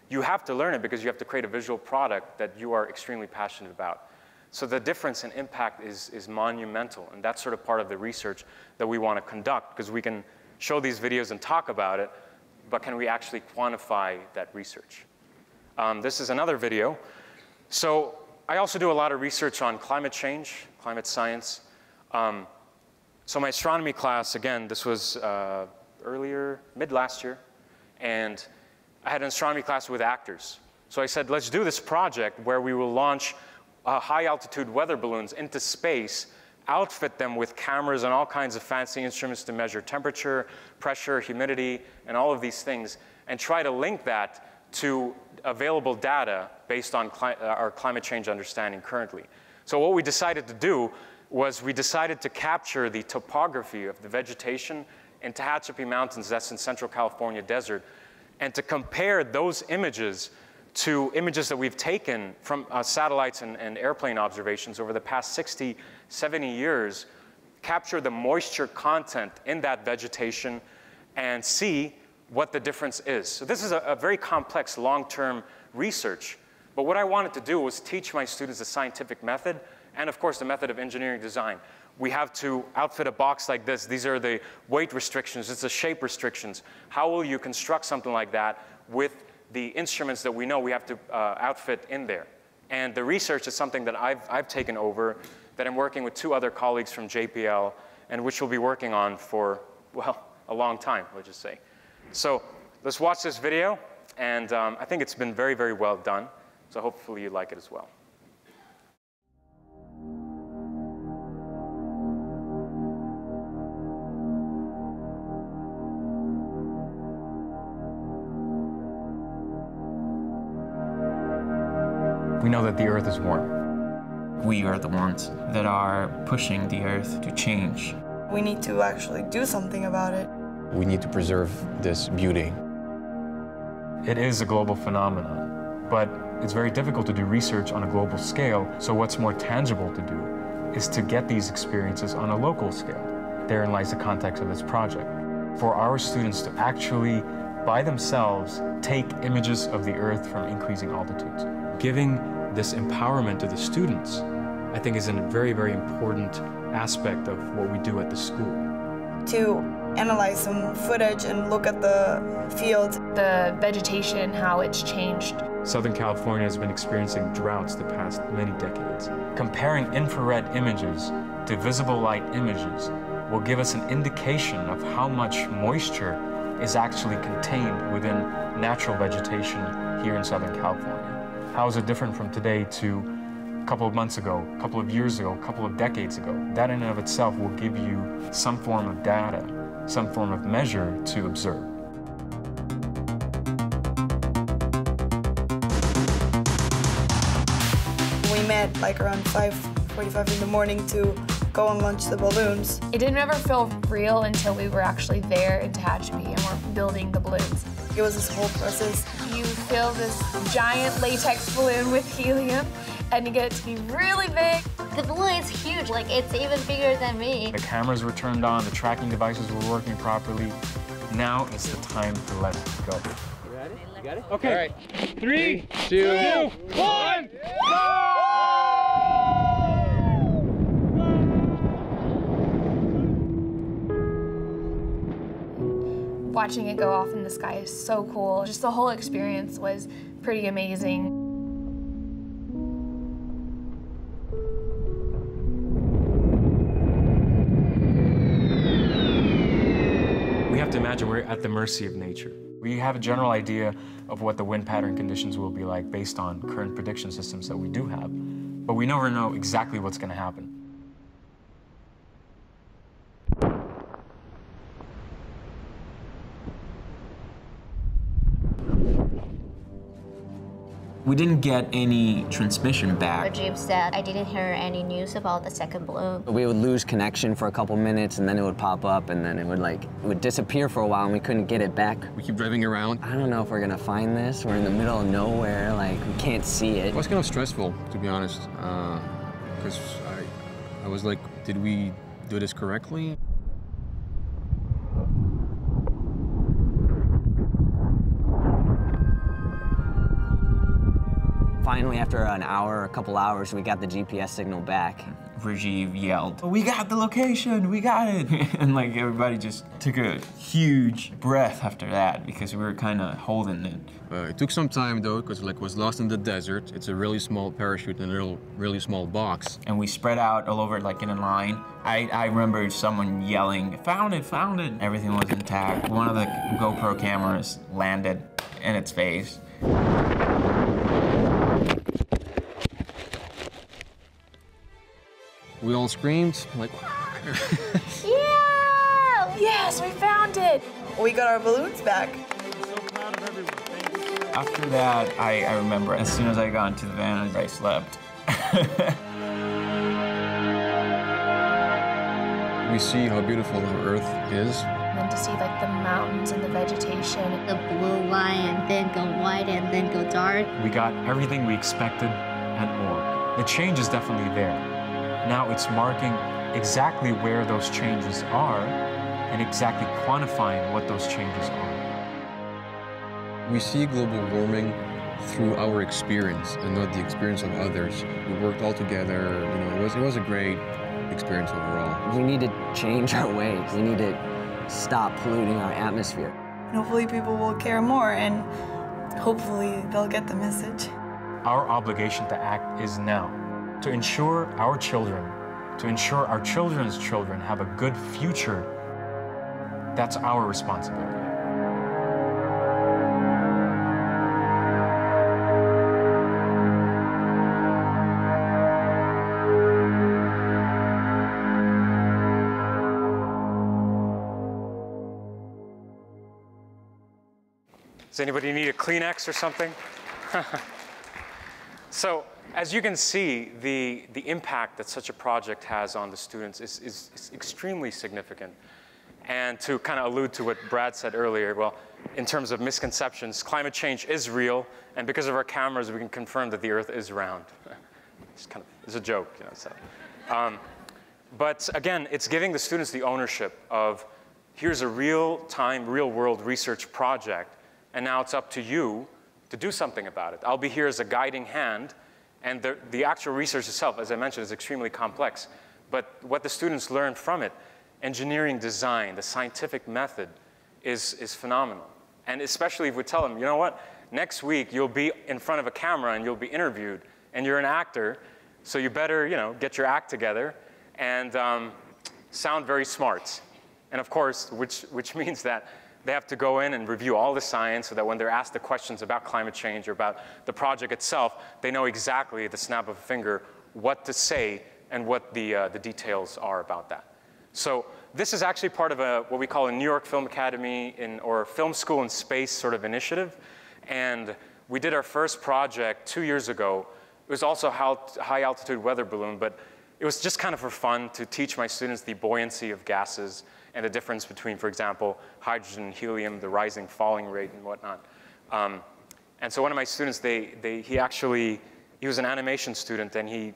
You have to learn it because you have to create a visual product that you are extremely passionate about. So the difference in impact is monumental, and that's sort of part of the research that we want to conduct, because we can show these videos and talk about it, but can we actually quantify that research? This is another video. So I also do a lot of research on climate change, climate science. So my astronomy class, again, this was mid last year, and I had an astronomy class with actors. So I said, let's do this project where we will launch high altitude weather balloons into space, outfit them with cameras and all kinds of fancy instruments to measure temperature, pressure, humidity, and all of these things, and try to link that to available data based on our climate change understanding currently. So what we decided to do was we decided to capture the topography of the vegetation in Tehachapi Mountains, that's in Central California desert, and to compare those images to images that we've taken from satellites and airplane observations over the past 60, 70 years, capture the moisture content in that vegetation and see what the difference is. So this is a very complex long-term research, but what I wanted to do was teach my students the scientific method and of course the method of engineering design. We have to outfit a box like this. These are the weight restrictions, it's the shape restrictions. How will you construct something like that with the instruments that we know we have to outfit in there? And the research is something that I've taken over, that I'm working with 2 other colleagues from JPL, and which we'll be working on for, well, a long time, let's just say. So let's watch this video, and I think it's been very, very well done, so hopefully you like it as well. We know that the Earth is warm. We are the ones that are pushing the Earth to change. We need to actually do something about it. We need to preserve this beauty. It is a global phenomenon, but it's very difficult to do research on a global scale, so what's more tangible to do is to get these experiences on a local scale. Therein lies the context of this project. For our students to actually, by themselves, take images of the Earth from increasing altitudes. Giving this empowerment to the students, I think, is a very, very important aspect of what we do at the school. To analyze some footage and look at the fields. The vegetation, how it's changed. Southern California has been experiencing droughts the past many decades. Comparing infrared images to visible light images will give us an indication of how much moisture is actually contained within natural vegetation here in Southern California. How is it different from today to a couple of months ago, a couple of years ago, a couple of decades ago? That in and of itself will give you some form of data, some form of measure to observe. We met like around 5:45 in the morning to go and launch the balloons. It didn't ever feel real until we were actually there in Tehachapi and we're building the balloons. It was this whole process. You fill this giant latex balloon with helium and you get it to be really big. The balloon is huge, like it's even bigger than me. The cameras were turned on, the tracking devices were working properly. Now is the time to let it go. You ready? You got it? Okay. All right. 3, 2, 1, go! Watching it go off in the sky is so cool. Just the whole experience was pretty amazing. We have to imagine we're at the mercy of nature. We have a general idea of what the wind pattern conditions will be like based on current prediction systems that we do have, but we never know exactly what's going to happen. We didn't get any transmission back. Jim said I didn't hear any news about the second balloon. We would lose connection for a couple minutes, and then it would pop up, and then it would disappear for a while, and we couldn't get it back. We keep driving around. I don't know if we're gonna find this. We're in the middle of nowhere, like we can't see it. It was kind of stressful, to be honest, because I was like, did we do this correctly? Finally, after an hour, a couple hours, we got the GPS signal back. Rajiv yelled, "We got the location, we got it!" And like everybody just took a huge breath after that because we were kind of holding it. It took some time though, because like was lost in the desert. It's a really small parachute in a really small box. And we spread out all over like in a line. I remember someone yelling, "Found it, found it!" Everything was intact. One of the GoPro cameras landed in its face. We all screamed, like, Yeah! Yes, we found it! We got our balloons back. After that, I remember as soon as I got into the van, I slept. We see how beautiful our Earth is. And then to see like the mountains and the vegetation. The blue line, then go white, and then go dark. We got everything we expected and more. The change is definitely there. Now it's marking exactly where those changes are and exactly quantifying what those changes are. We see global warming through our experience and not the experience of others. We worked all together. You know, it was a great experience overall. We need to change our ways. We need to stop polluting our atmosphere. And hopefully people will care more, and hopefully they'll get the message. Our obligation to act is now. To ensure our children, to ensure our children's children have a good future, that's our responsibility. Does anybody need a Kleenex or something? So, as you can see, the impact that such a project has on the students is extremely significant. And to kind of allude to what Brad said earlier, well, in terms of misconceptions, climate change is real, and because of our cameras, we can confirm that the Earth is round. It's a joke, you know. So. But again, it's giving the students the ownership of, here's a real-time, real-world research project, and now it's up to you to do something about it. I'll be here as a guiding hand, and the actual research itself, as I mentioned, is extremely complex. But what the students learn from it, engineering design, the scientific method, is phenomenal. And especially if we tell them, you know what, next week you'll be in front of a camera and you'll be interviewed, and you're an actor, so you better, you know, get your act together and sound very smart. And of course, which means that they have to go in and review all the science so that when they're asked the questions about climate change or about the project itself, they know exactly at the snap of a finger what to say and what the details are about that. So this is actually part of what we call a New York Film Academy or Film School in Space sort of initiative. And we did our first project 2 years ago. It was also a high altitude weather balloon, but it was just kind of for fun to teach my students the buoyancy of gases and the difference between, for example, hydrogen and helium, the rising, falling rate and whatnot. And so one of my students, he was an animation student, and he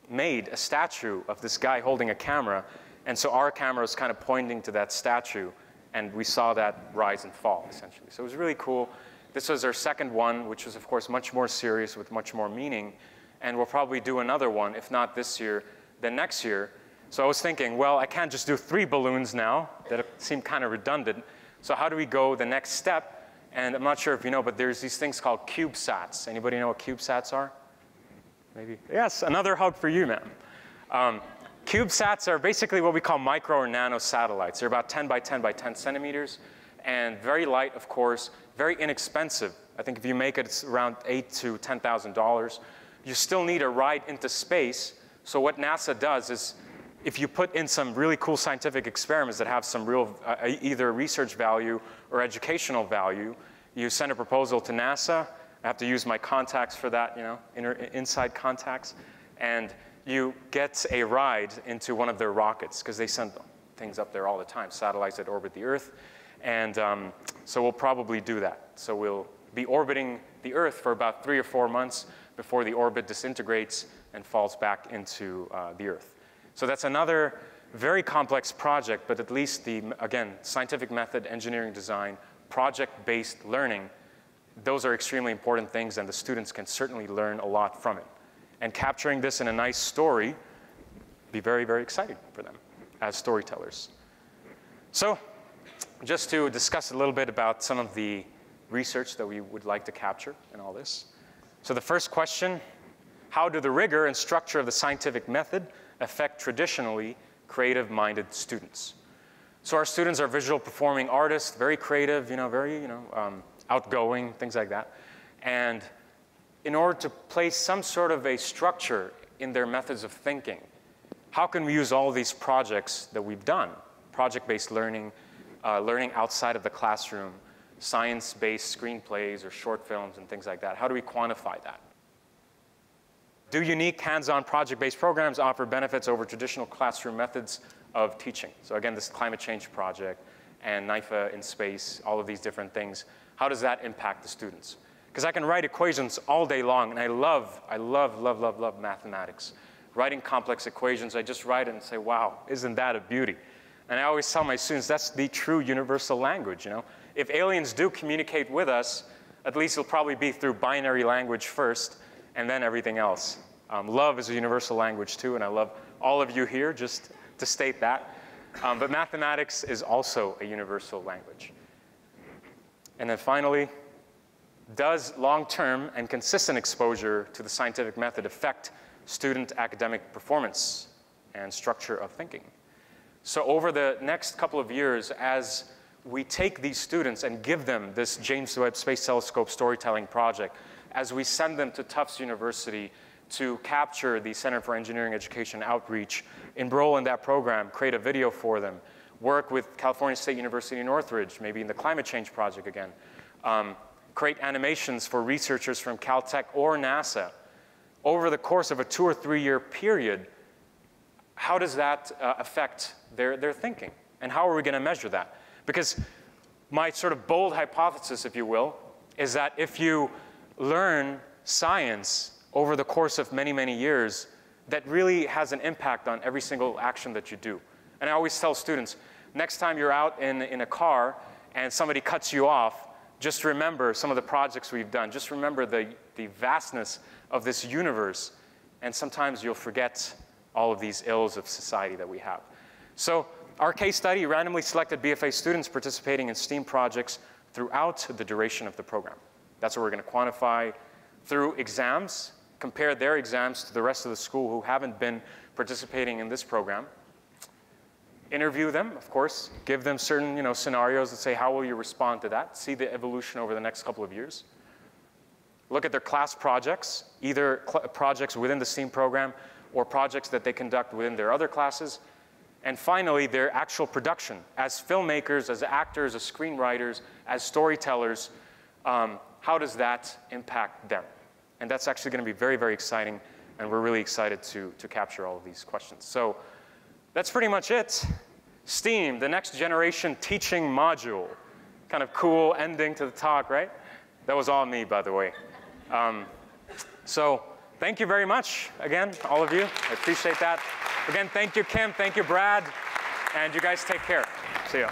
made a statue of this guy holding a camera. And so our camera was kind of pointing to that statue, and we saw that rise and fall, essentially. So it was really cool. This was our second one, which was, of course, much more serious with much more meaning. And we'll probably do another one, if not this year, then next year. So I was thinking, well, I can't just do 3 balloons now. That seemed kind of redundant. So how do we go the next step? And I'm not sure if you know, but there's these things called CubeSats. Anybody know what CubeSats are? Maybe? Yes, another hug for you, ma'am. CubeSats are basically what we call micro or nano satellites. They're about 10 by 10 by 10 centimeters, and very light, of course, very inexpensive. I think if you make it, it's around $8,000 to $10,000. You still need a ride into space. So what NASA does is, if you put in some really cool scientific experiments that have some real either research value or educational value, you send a proposal to NASA, I have to use my contacts for that, you know, inside contacts. And you get a ride into one of their rockets, because they send things up there all the time, satellites that orbit the Earth. And so we'll probably do that. So we'll be orbiting the Earth for about 3 or 4 months before the orbit disintegrates and falls back into the Earth. So that's another very complex project, but at least the, again, scientific method, engineering design, project-based learning, those are extremely important things, and the students can certainly learn a lot from it. And capturing this in a nice story be very, very exciting for them as storytellers. So just to discuss a little bit about some of the research that we would like to capture in all this. So the first question, how do the rigor and structure of the scientific method affect traditionally creative-minded students? So our students are visual performing artists, very creative, very outgoing, things like that. And in order to place some sort of a structure in their methods of thinking, how can we use all these projects that we've done, project-based learning, learning outside of the classroom, science-based screenplays or short films and things like that? How do we quantify that? Do unique hands-on project-based programs offer benefits over traditional classroom methods of teaching? So again, this climate change project and NIFA in space, all of these different things, how does that impact the students? Because I can write equations all day long, and I love mathematics. Writing complex equations, I just write it and say, wow, isn't that a beauty? And I always tell my students, that's the true universal language, you know? If aliens do communicate with us, at least it'll probably be through binary language first, and then everything else. Love is a universal language too, and I love all of you here, just to state that. But mathematics is also a universal language. And then finally, does long-term and consistent exposure to the scientific method affect student academic performance and structure of thinking? So over the next couple of years, as we take these students and give them this James Webb Space Telescope storytelling project, as we send them to Tufts University to capture the Center for Engineering Education Outreach, enroll in that program, create a video for them, work with California State University Northridge, maybe in the climate change project again, create animations for researchers from Caltech or NASA. Over the course of a 2 or 3 year period, how does that affect their thinking? And how are we going to measure that? Because my sort of bold hypothesis, if you will, is that if you learn science over the course of many, many years, that really has an impact on every single action that you do. And I always tell students, next time you're out in a car and somebody cuts you off, just remember some of the projects we've done. Just remember the vastness of this universe. And sometimes you'll forget all of these ills of society that we have. So our case study randomly selected BFA students participating in STEAM projects throughout the duration of the program. That's what we're going to quantify through exams, compare their exams to the rest of the school who haven't been participating in this program. Interview them, of course, give them certain scenarios and say, how will you respond to that? See the evolution over the next couple of years. Look at their class projects, either projects within the STEAM program or projects that they conduct within their other classes. And finally, their actual production as filmmakers, as actors, as screenwriters, as storytellers. How does that impact them? And that's actually going to be very, very exciting, and we're really excited to capture all of these questions. So that's pretty much it. STEAM, the next generation teaching module. Kind of cool ending to the talk, right? That was all me, by the way. So thank you very much, again, all of you. I appreciate that. Again, thank you, Kim. Thank you, Brad. And you guys take care. See ya.